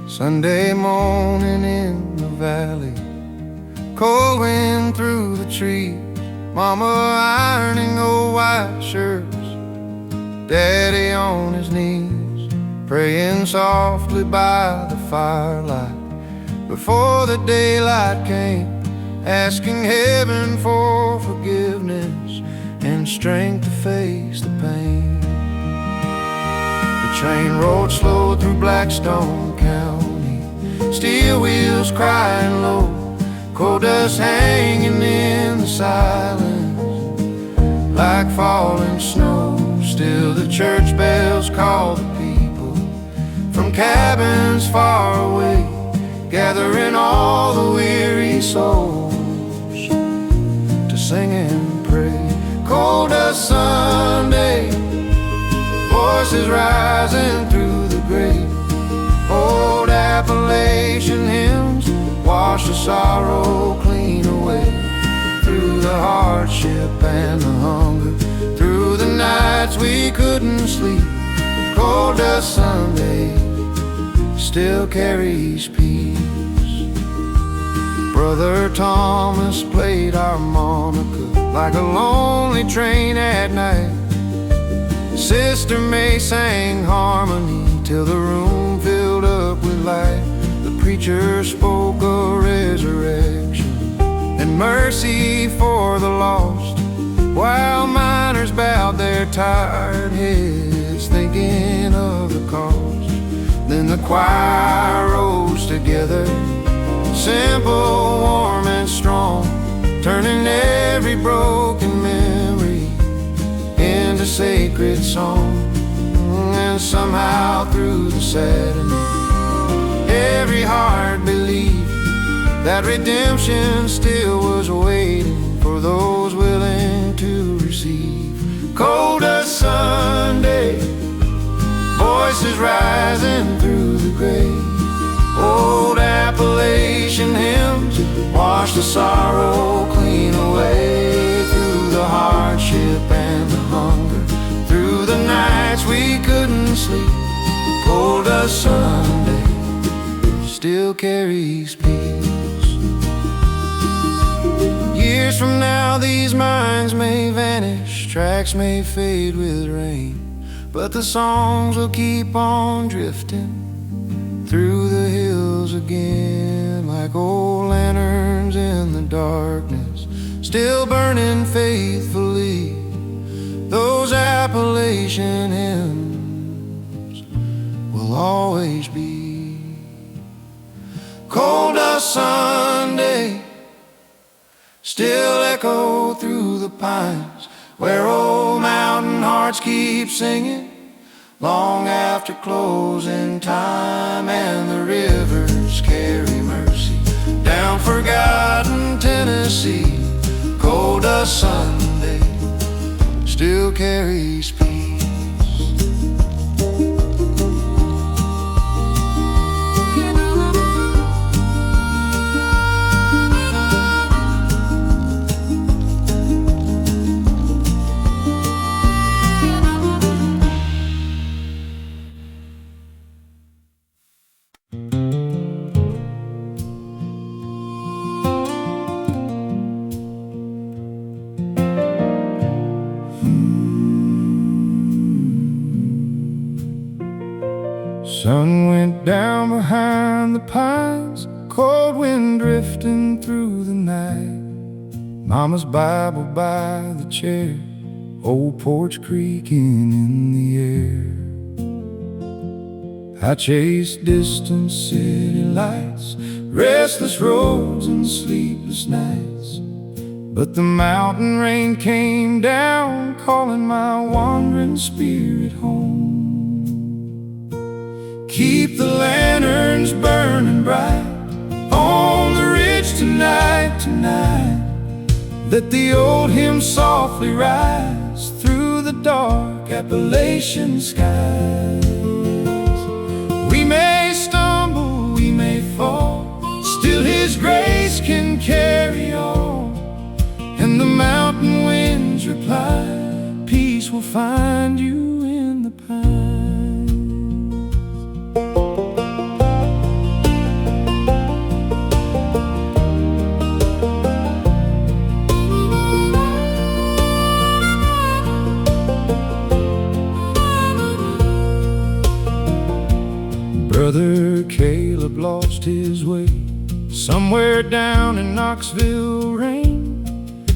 Sunday morning in the valley, cold wind through the trees, Mama ironing old white shirts, Daddy on his knees, praying softly by the firelight before the daylight came, asking heaven for forgiveness and strength to face the pain. The train rolled slow through Blackstone County, steel wheels crying low, coal dust hanging in the silence like falling snow. Still the church bells call the people from cabins far away, gathering all the weary souls to sing and pray. Coal dust Sunday, voices rising through the grave, old Appalachian hymns wash the sorrow clean away. Through the hardship and the hunger, through the nights we couldn't sleep, cold dust Sunday still carries peace. Brother Thomas played harmonica like a lonely train at night. Sister May sang harmony till the room filled up with light. The preacher spoke of resurrection and mercy for the lost, while miners bowed their tired heads thinking of the cost. Then the choir rose together, simple, warm and strong, turning every broken memory into sacred song. And somehow through the sadness, every heart believed that redemption still was waiting for those willing to receive. voices rising through the grave. Old Appalachian hymns wash the sorrow clean away. Through the hardship and the hunger, through the nights we couldn't sleep, cold as Sunday still carries peace. Years from now these minds may vanish, tracks may fade with rain, but the songs will keep on drifting through the hills again, like old lanterns in the darkness, still burning faithfully. Those Appalachian hymns will always be. Cold as Sunday still echo through the pines, where old mountain hearts keep singing long after closing time. And the rivers carry mercy down forgotten Tennessee. Cold as Sunday still carries peace. Sun went down behind the pines, cold wind drifting through the night. Mama's Bible by the chair, old porch creaking in the air. I chased distant city lights, restless roads and sleepless nights, but the mountain rain came down, calling my wandering spirit home. Keep the lanterns burning bright on the ridge tonight, tonight. Let the old hymn softly rise through the dark Appalachian skies. We may stumble, we may fall, still His grace can carry on. And the mountain winds reply, peace will find you in the pines. Brother Caleb lost his way somewhere down in Knoxville rain.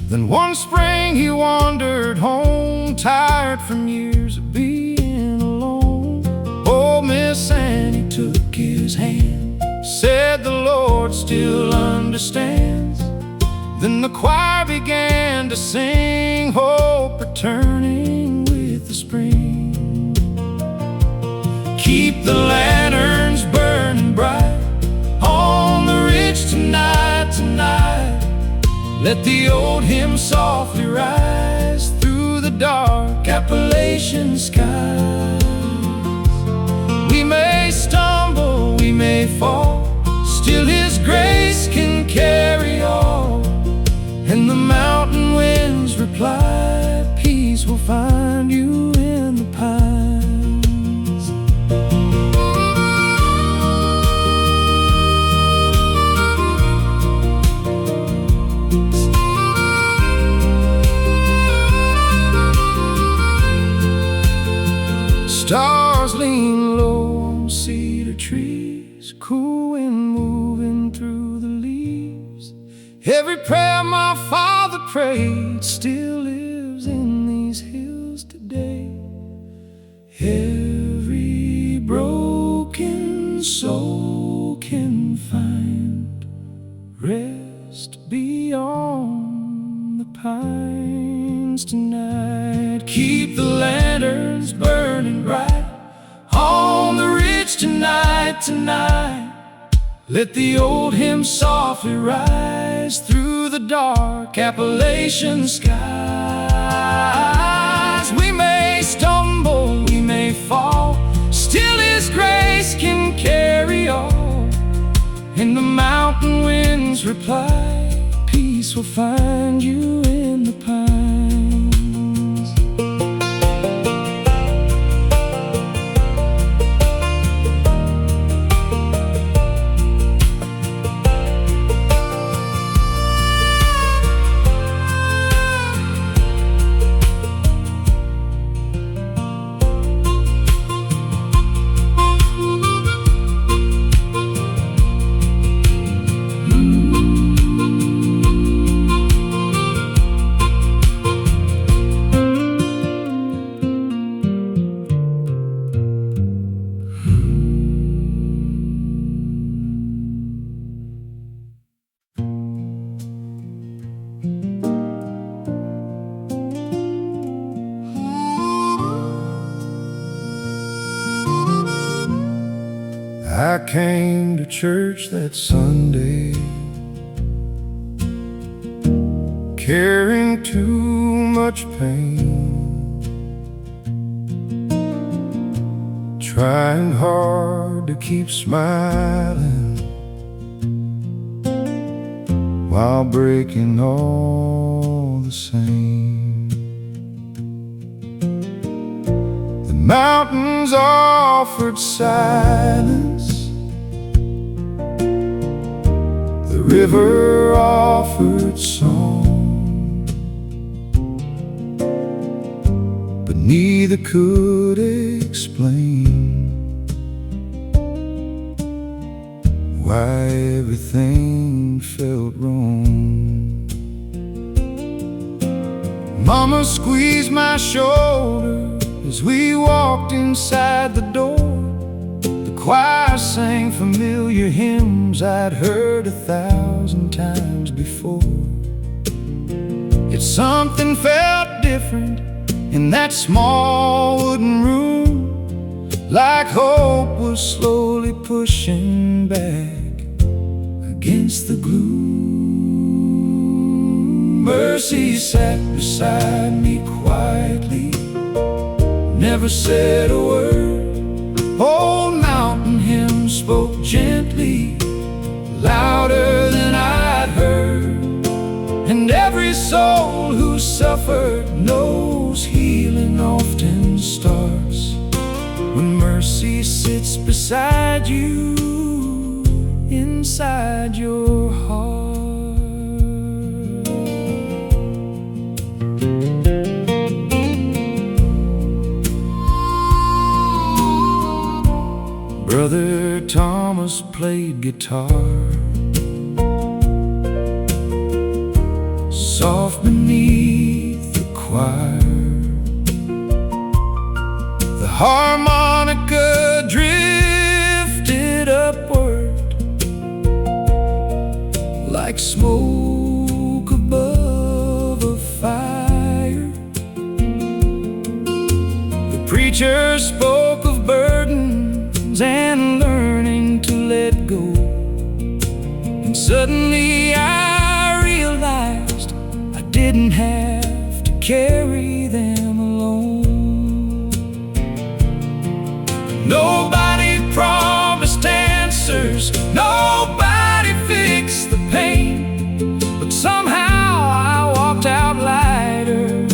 Then one spring he wandered home, tired from years of being alone. Old Miss Annie took his hand, said the Lord still understands. Then the choir began to sing, hope returning with the spring. Keep the lanterns burning bright on the ridge tonight, tonight. Let the old hymn softly rise through the dark Appalachian skies. We may stumble, we may fall, still His grace can carry on. And the mountain winds reply, peace will find you in the pines. Stars lean low on cedar trees, cool wind moving through the leaves. Every prayer my father prayed still lives in these hills today. Every broken soul can find rest beyond the pines tonight. Keep the lanterns burning bright on the ridge tonight, tonight. Let the old hymn softly rise through the dark Appalachian skies. We may stumble, we may fall, still His grace can carry all. And the mountain winds reply, peace will find you in the pines. I came to church that Sunday, carrying too much pain, trying hard to keep smiling while breaking all the same. The mountains offered silence, the river offered song, but neither could explain why everything felt wrong. Mama squeezed my shoulder as we walked inside the door. The choir sang familiar hymns I'd heard 1,000 times before. Yet something felt different in that small wooden room, like hope was slowly pushing back against the gloom. Mercy sat beside me quietly, never said a word. Old mountain hymn spoke gently, louder than I'd heard. And every soul who suffered knows healing often starts when mercy sits beside you, inside your heart. Brother Thomas played guitar, soft beneath the choir. The harmonica drifted upward like smoke above a fire. The preacher spoke of burdens and learning to let go. And suddenly I realized I didn't have to carry them alone. Nobody promised answers, nobody fixed the pain, but somehow I walked out lighter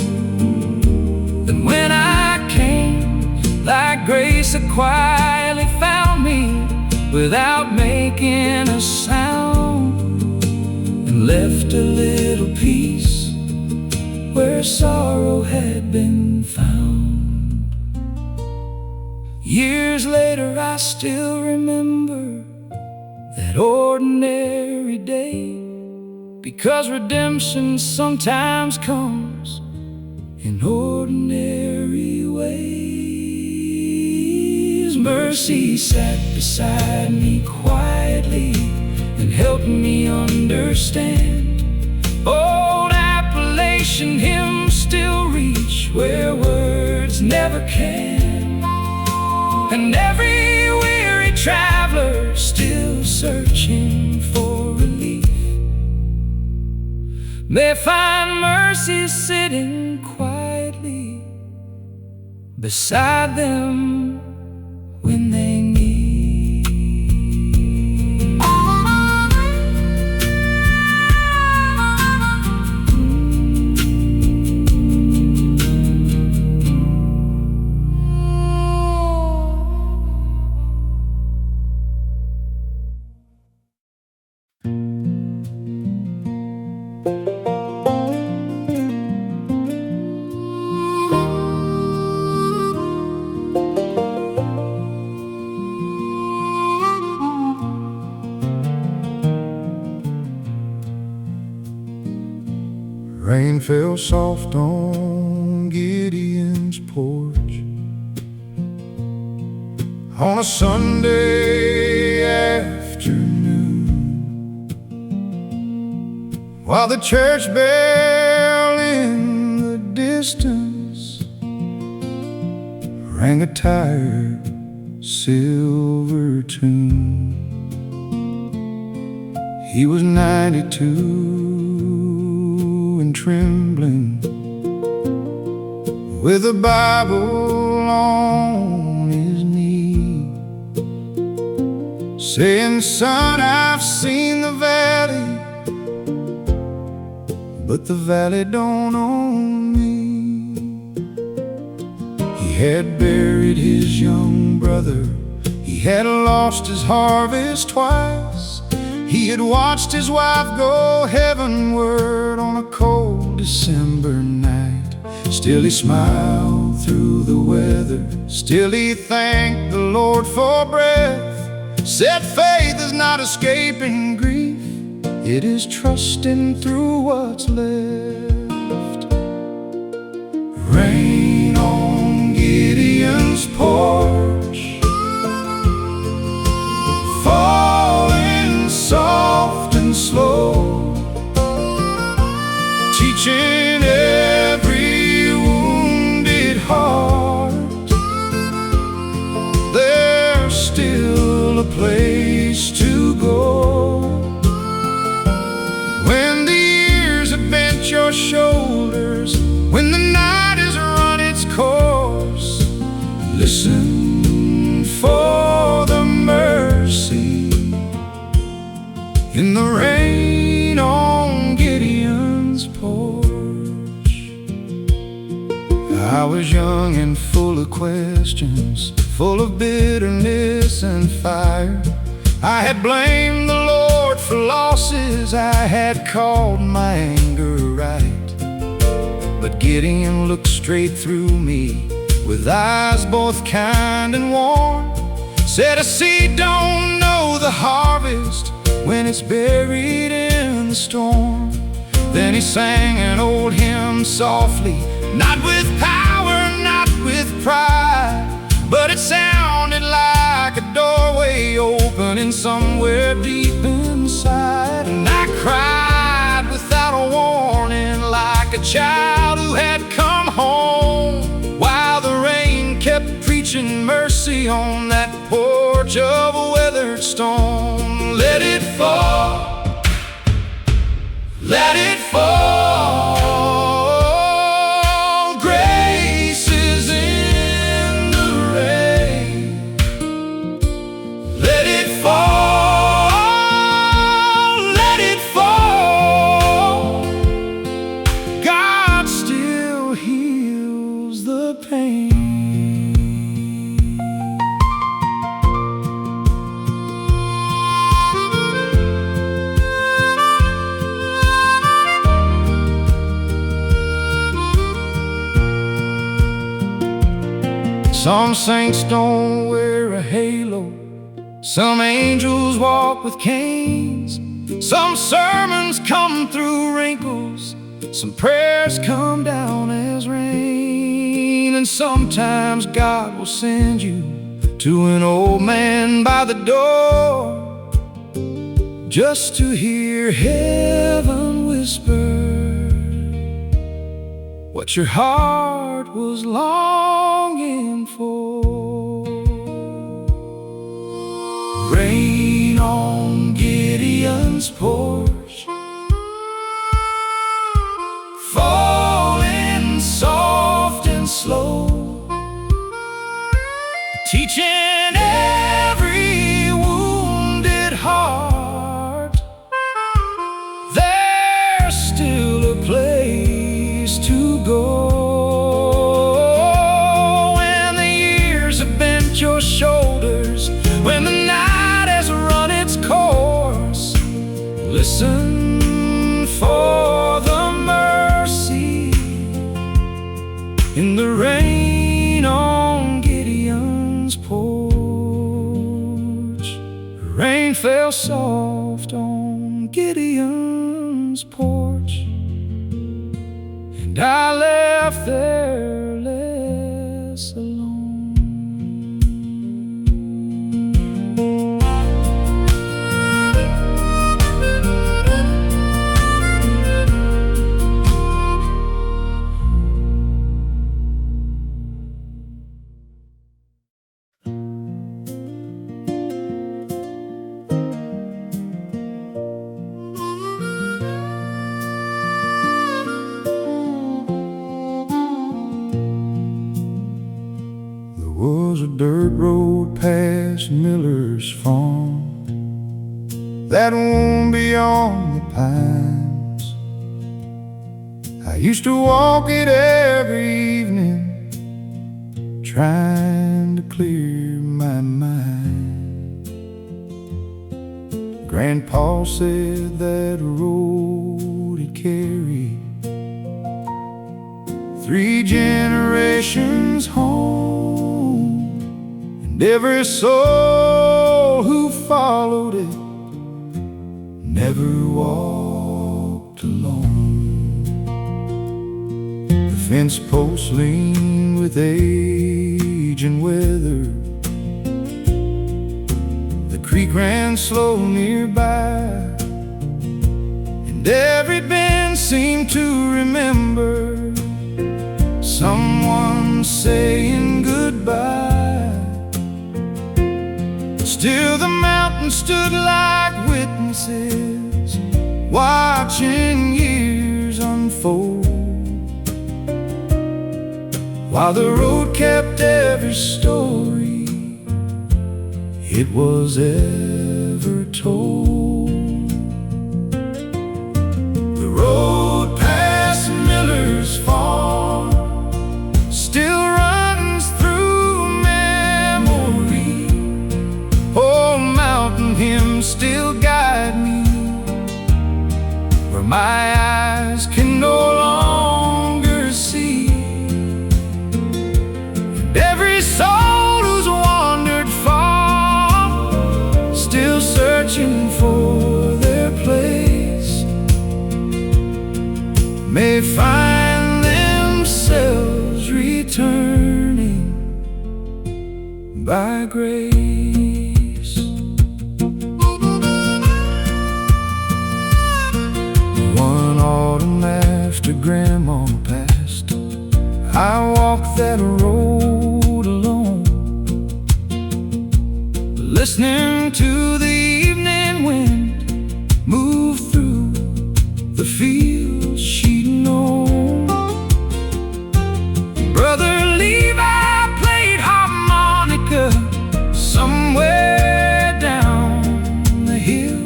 than when I came. Like grace had quietly found me without making a sound, and left a little peace where sorrow had been found. Years later I still remember that ordinary day, because redemption sometimes comes in ordinary ways. Mercy sat beside me quietly and helped me understand. Old Appalachian hymns still reach where words never can, and every weary traveler still searching for relief may find mercy sitting quietly beside them when they Rain fell soft on Gideon's porch on a Sunday afternoon, while the church bell in the distance rang a tired silver tune. He was 92 and trembling, with a Bible on his knee, saying, "Son, I've seen the valley, but the valley don't own me." He had buried his young brother, he had lost his harvest twice, he had watched his wife go heavenward on a cold December night. Still he smiled through the weather, still he thanked the Lord for breath. Said faith is not escaping grief, it is trusting through what's left. Rain on Gideon's porch, falling soft and slow, teaching every wounded heart there's still a place to go. When the years have bent your shoulders, when the night has run its course, listen for the mercy in the rain on Gideon's porch. I was young and full of questions, full of bitterness and fire. I had blamed the Lord for losses, I had called my anger right. But Gideon looked straight through me with eyes both kind and warm, said, "A seed don't know the harvest when it's buried in the storm." Then he sang an old hymn softly, not with power, not with pride, but it sounded like a doorway opening somewhere deep inside. And I cried without a warning, like a child who had come home, while the rain kept preaching mercy on that porch of a weathered stone. Let it fall, let it fall. Grace is in the rain. Let it fall, let it fall. God still heals the pain. Some saints don't wear a halo, some angels walk with canes, some sermons come through wrinkles, some prayers come down as rain. And sometimes God will send you to an old man by the door, just to hear heaven whisper what your heart was longing for. Rain on Gideon's porch, falling soft and slow, teaching every wounded heart there's still a place to go. When the years have bent your shoulders, when the night has run its course, listen for the mercy in the rain on Gideon's porch. Rain fell soft on Gideon's porch and I left there less alone. Was a dirt road past Miller's farm that wound beyond the pines. I used to walk it every evening, trying to clear my mind. Grandpa said that road it carried 3 generations home, and every soul who followed it never walked alone. The fence posts lean with age and weather, the creek ran slow nearby, and every bend seemed to remember someone saying goodbye. Still the mountains stood like witnesses, watching years unfold, while the road kept every story it was ever told. The road past Miller's farm still runs through memory. Old mountain hymns still guide me where my eyes can no longer see. And every soul who's wandered far, still searching for their place, may find themselves returning by grace. One autumn after Grandma passed, I walked that road alone, listening to the evening wind move through the fields she'd known. Brother Levi played harmonica somewhere down the hill,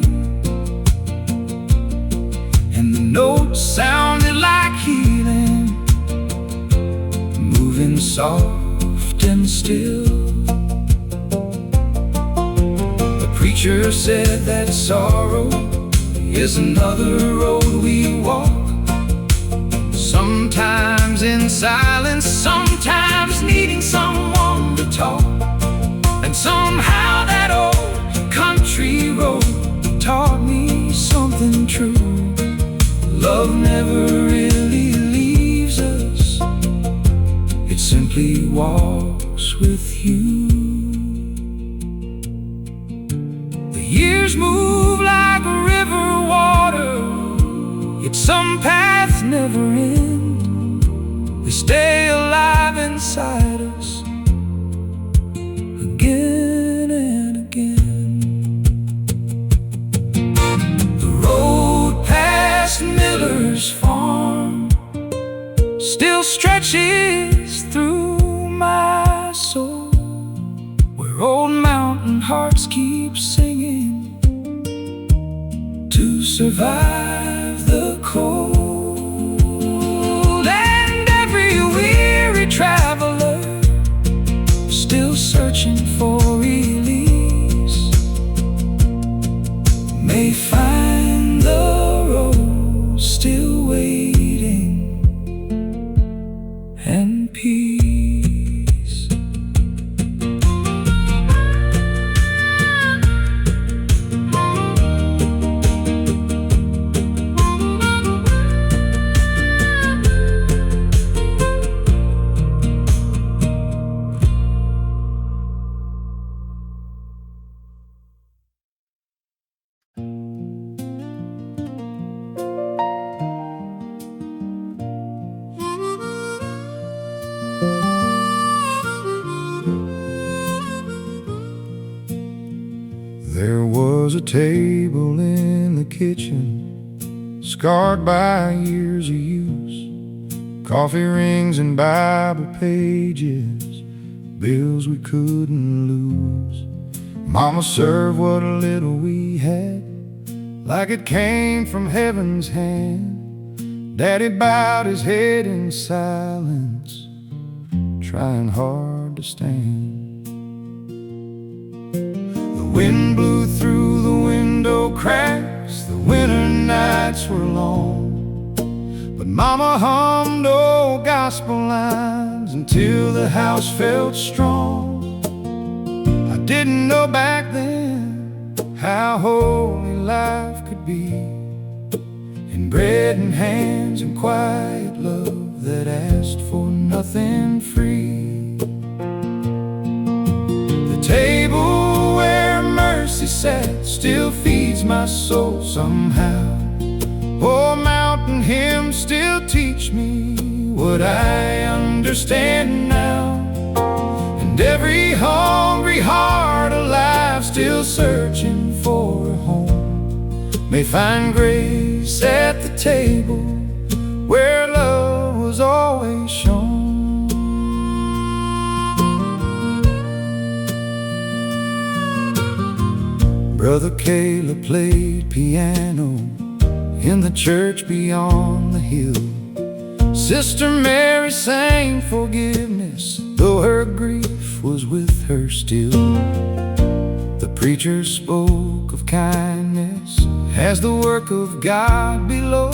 and the notes sounded like healing, moving soft and still. The preacher said that sorrow is another road we walk, sometimes in silence, sometimes needing someone to talk. And somehow that old country road taught me something true. Love never really leaves us, it simply walks with you. The years move like river water, yet some paths never end. They stay alive inside us again and again. The road past Miller's farm still stretches through my soul, where old mountain hearts keep singing to survive the cold. And every weary traveler still searching for release may find the road still waiting and peace. table in the kitchen, scarred by years of use. Coffee rings and Bible pages, bills we couldn't lose. Mama served what little we had, like it came from heaven's hand. Daddy bowed his head in silence, trying hard to stand. The wind blew through the window cracks, the winter nights were long, but Mama hummed old gospel lines until the house felt strong. I didn't know back then how holy life could be, in bread and hands and quiet love that asked for nothing free. The table where mercy sat still feeds my soul somehow. Oh, mountain hymns still teach me what I understand now. And every hungry heart alive still searching for a home may find grace at the table where love was always shown. Brother Caleb played piano in the church beyond the hill. Sister Mary sang forgiveness, though her grief was with her still. The preacher spoke of kindness as the work of God below,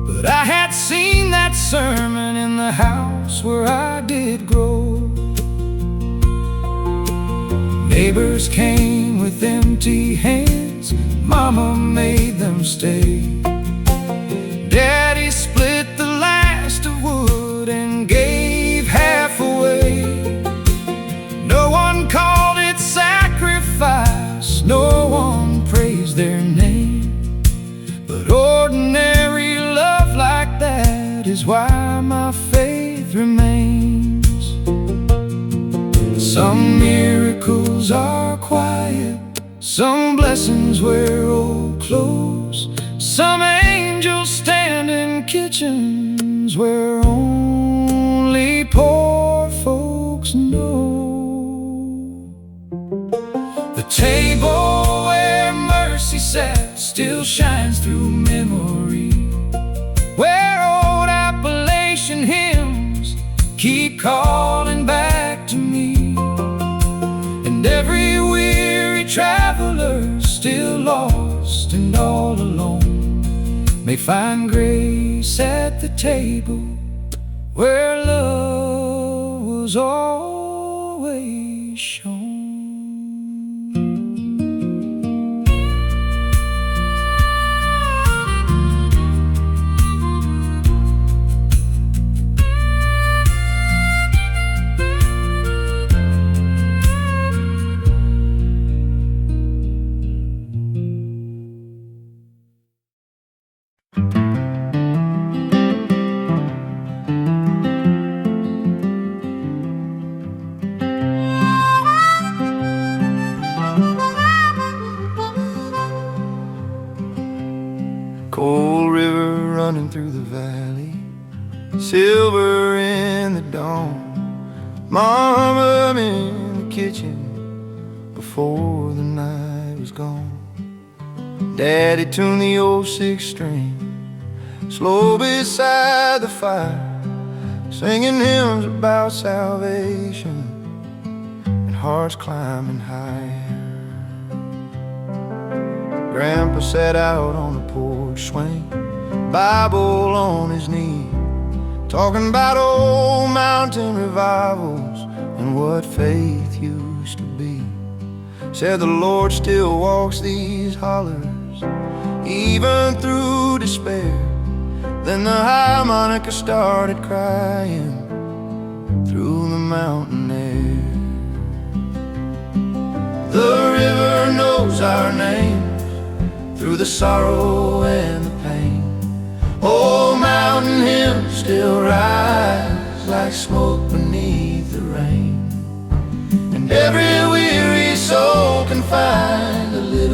but I had seen that sermon in the house where I did grow. Neighbors came with empty hands, Mama made them stay. Daddy split the last of wood and gave half away. No one called it sacrifice, no one praised their name, but ordinary love like that is why my faith remains. Some miracles are quiet, some blessings wear old clothes, some angels stand in kitchens where only poor folks know. The table where mercy sat still shines through memory, where old Appalachian hymns keep calling back to me. And every weary traveler still lost and all alone may find grace at the table where love was always shown. Cold river running through the valley, silver in the dawn. Mama in the kitchen before the night was gone. Daddy tuned the old six string, slow beside the fire, singing hymns about salvation and hearts climbing higher. Grandpa sat out on the porch swing, Bible on his knee, talking about old mountain revivals and what faith used to be. Said the Lord still walks these hollers, even through despair. Then the harmonica started crying through the mountain air. The river knows our names through the sorrow and the pain. Old mountain hymns still rise like smoke beneath the rain, and every weary soul can find a little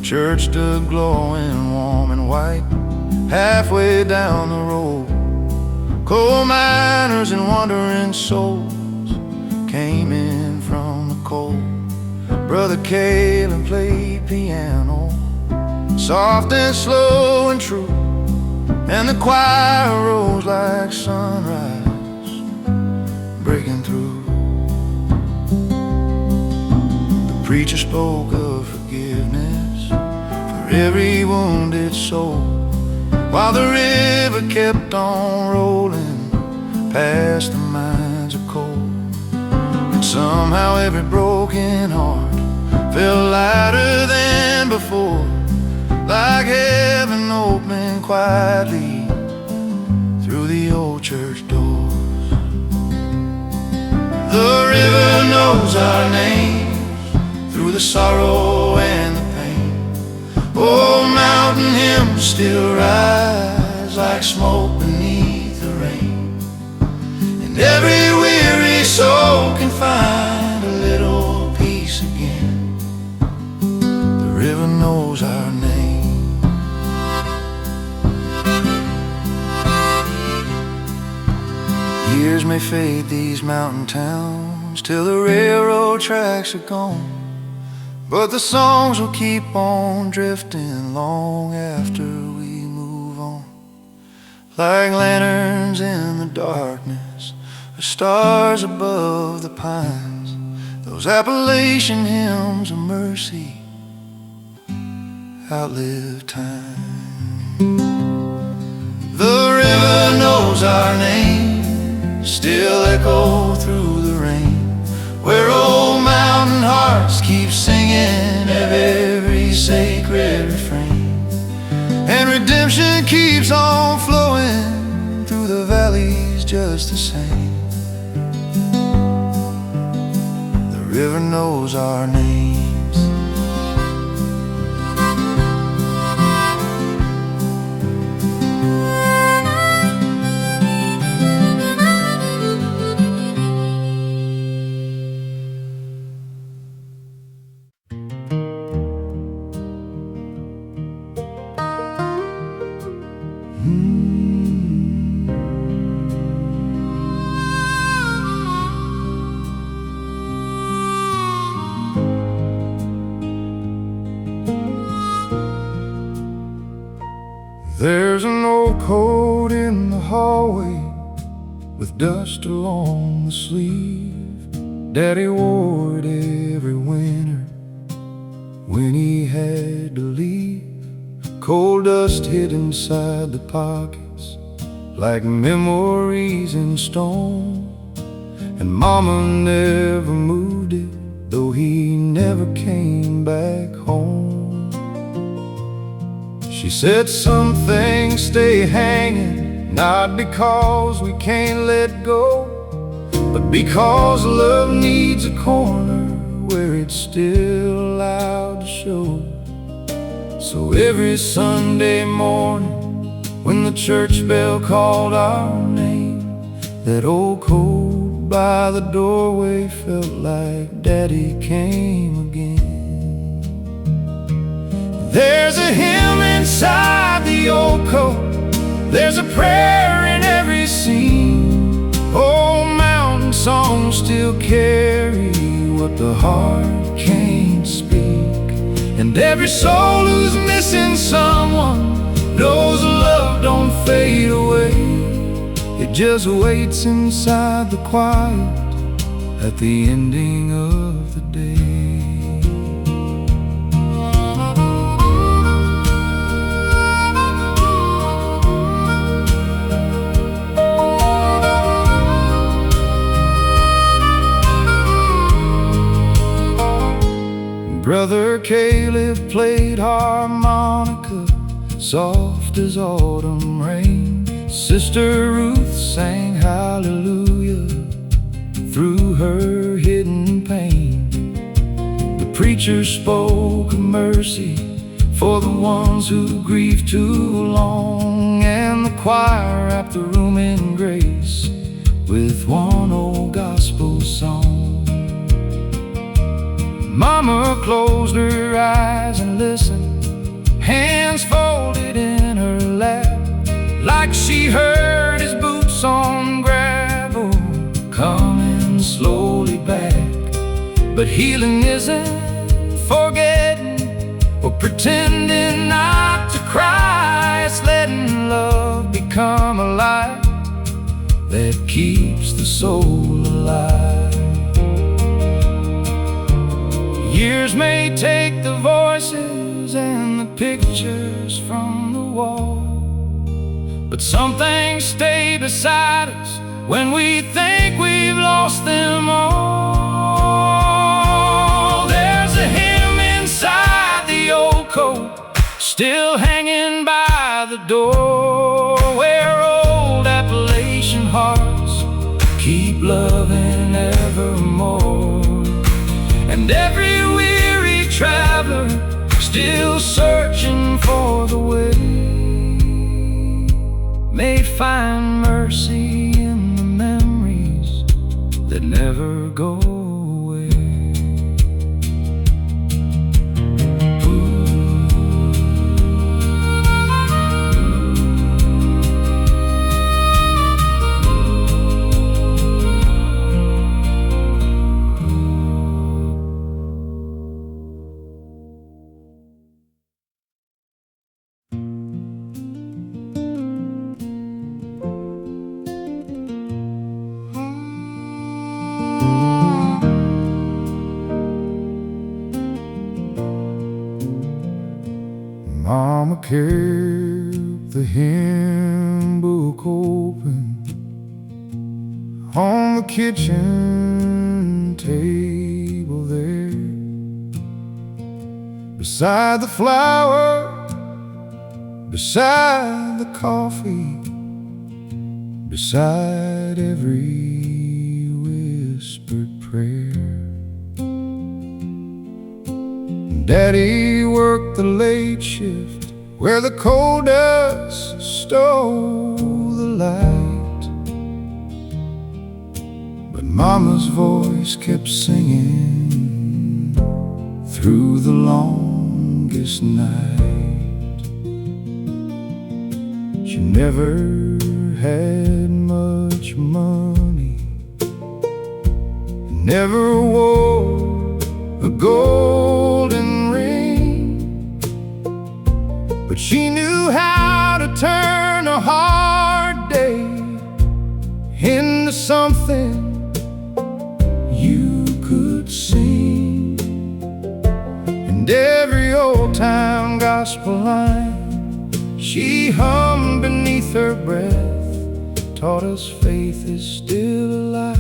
church stood glowing warm and white. Halfway down the road, coal miners and wandering souls came in from the cold. Brother Caleb played piano, soft and slow and true, and the choir rose like sunrise breaking through. The preacher spoke of forgiveness for every wounded soul, while the river kept on rolling past the mines of coal. And somehow every broken heart felt lighter than before, like heaven opening quietly through the old church doors. The river knows our names through the sorrow and the pain. Old mountain hymns still rise like smoke beneath the rain, and every weary soul can find a little peace again. The river knows our name. Years may fade these mountain towns till the railroad tracks are gone, but the songs will keep on drifting long after we move on. Like lanterns in the darkness, or stars above the pines, those Appalachian hymns of mercy outlive time. The river knows our name, still echo through the rain, where old mountain hearts keep singing every sacred refrain, and redemption keeps on flowing through the valleys just the same. The river knows our names. There's an old coat in the hallway with dust along the sleeve. Daddy wore it every winter when he had to leave. Coal dust hid inside the pockets like memories in stone, and Mama never moved it, though he never came back home. She said some things stay hanging, not because we can't let go, but because love needs a corner where it's still allowed to show. So every Sunday morning when the church bell called our name, that old coat by the doorway felt like Daddy came again. There's a hymn inside the old coat, there's a prayer in every scene. Old mountain songs still carry what the heart can't speak, and every soul who's missing someone knows love don't fade away. It just waits inside the quiet at the ending of the day. Brother Caleb played harmonica, soft as autumn rain. Sister Ruth sang hallelujah through her hidden pain. The preacher spoke of mercy for the ones who grieve too long, and the choir wrapped the room in grace with one old gospel song. Mama closed her eyes and listened like she heard his boots on gravel coming slowly back. But healing isn't forgetting or pretending not to cry. It's letting love become a light that keeps the soul alive. Years may take the voices and the pictures from the wall, but some things stay beside us when we think we've lost them all. There's a hymn inside the old coat, still hanging by the door, where old Appalachian hearts keep loving evermore. And every weary traveler still searching for the way may find mercy in the memories that never go away. Mama kept the hymn book open on the kitchen table there, beside the flower, beside the coffee, beside every whispered prayer. Daddy worked the late shift where the coal dust stole the light, but Mama's voice kept singing through the longest night. She never had much money, never wore a golden ring, but she knew how to turn a hard day into something you could sing. And every old-time gospel line she hummed beneath her breath taught us faith is still alive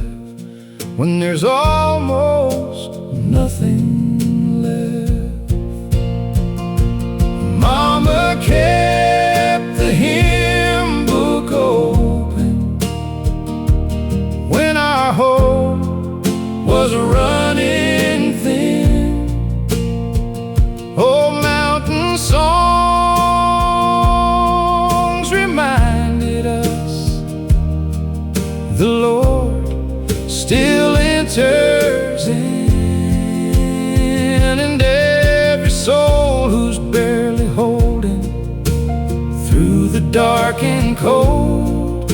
when there's almost nothing left. Mama kept the hymn book open when our hope was running thin. Old mountain songs reminded us the Lord still enters in, and every soul who's barely holding through the dark and cold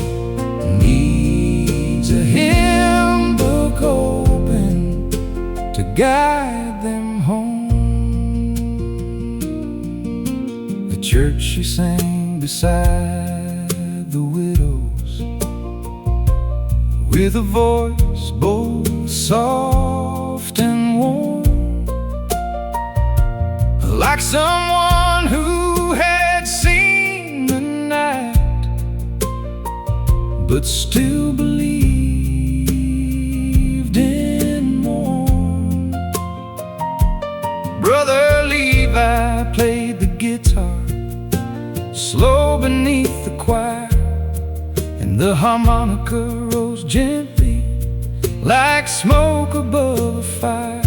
needs a hymn book open to guide them home. The church she sang beside the widows, with a voice both soft and warm, like someone who had seen the night but still believed in more. Brother Levi played the guitar slow beneath the choir, and the harmonica rose gently like smoke above a fire.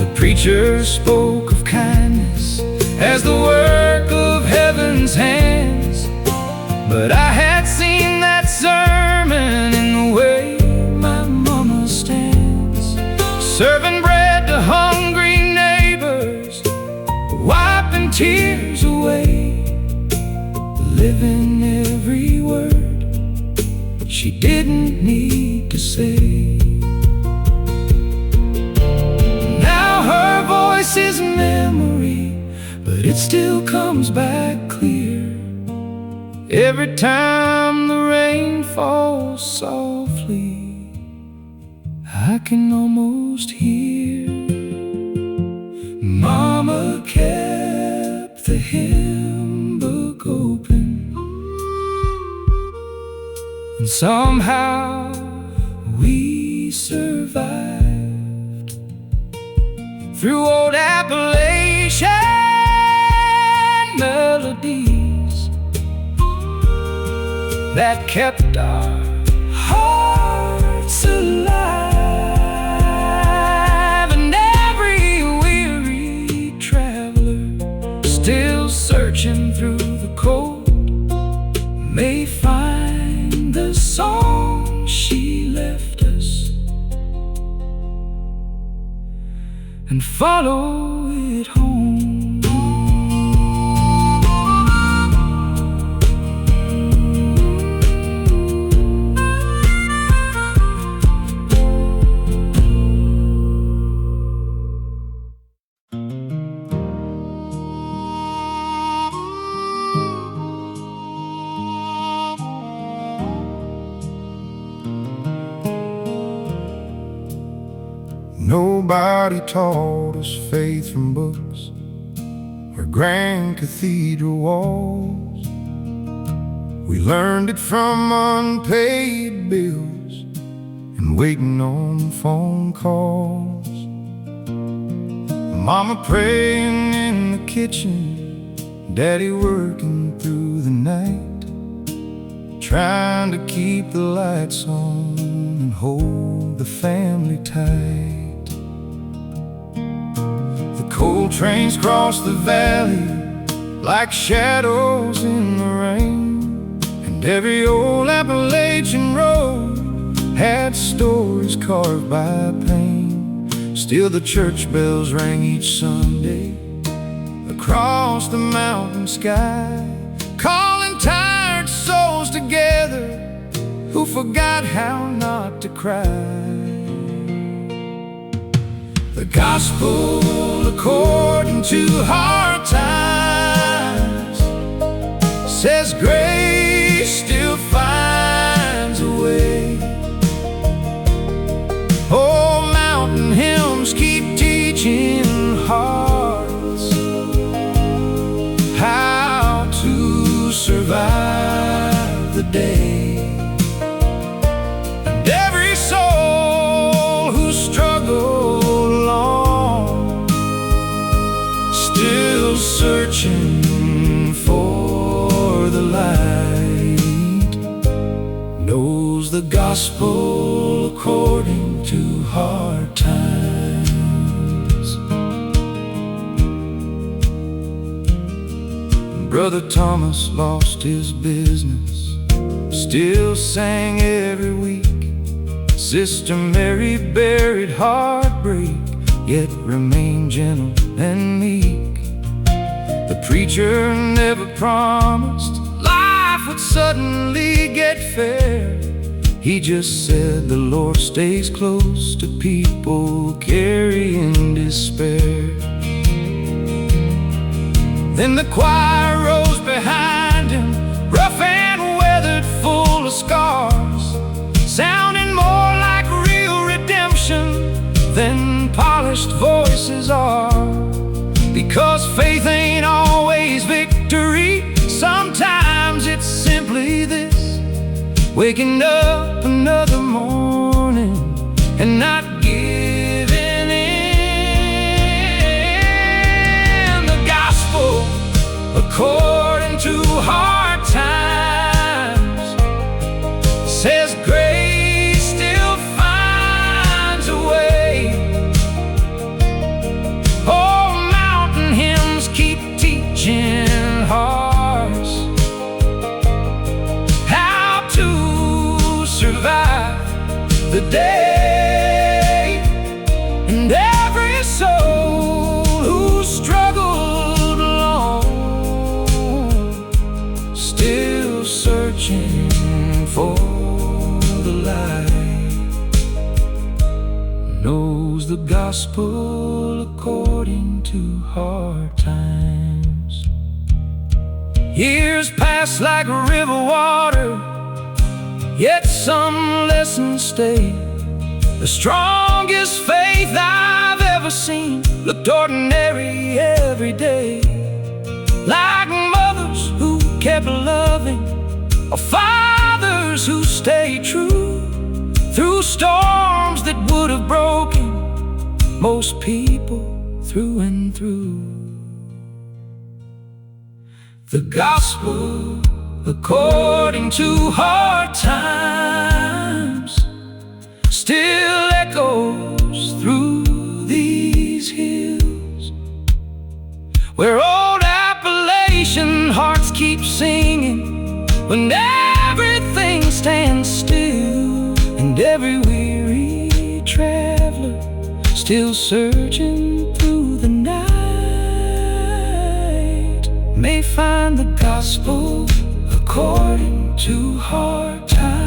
The preacher spoke of kindness as the work of heaven's hands, but I had seen that sermon in the way my mama stands, serving bread to hungry neighbors, wiping tears away didn't need to say. Now her voice is memory, but it still comes back clear every time the rain falls softly. I can almost hear Mama kept the hymn book open, and somehow we survived through old Appalachian melodies that kept our hearts alive. And every weary traveler still searching through the cold may find the song she left us and follow it home. Nobody taught us faith from books or grand cathedral walls. We learned it from unpaid bills and waiting on phone calls. Mama praying in the kitchen, Daddy working through the night, trying to keep the lights on and hold the family tight. Coal trains cross the valley like shadows in the rain, and every old Appalachian road had stories carved by pain. Still the church bells rang each Sunday across the mountain sky, calling tired souls together who forgot how not to cry. The gospel according to hard times says grace still finds a way. Oh, mountain hymns keep teaching hearts how to survive the day. And every soul who struggled still searching for the light knows the gospel according to hard times. Brother Thomas lost his business, still sang every week. Sister Mary buried heartbreak, yet remained gentle and meek. The preacher never promised life would suddenly get fair. He just said the Lord stays close to people carrying despair. Then the choir rose behind him, rough and weathered, full of scars, sounding more like real redemption than polished voices are. Because faith ain't always victory, sometimes it's simply this: waking up another morning and not giving in. The gospel according to hard times says grace still finds a way. Oh, mountain hymns keep teaching hearts how to survive the day. And every soul who struggled alone, still searching for goes the gospel according to hard times. Years pass like river water, yet some lessons stay. The strongest faith I've ever seen looked ordinary every day, like mothers who kept loving, or fathers who stayed true through storms that would have broken most people through and through. The gospel according to hard times still echoes through these hills, where old Appalachian hearts keep singing when everything stands still, and every weary traveler still searching through the night may find the gospel according to hard times.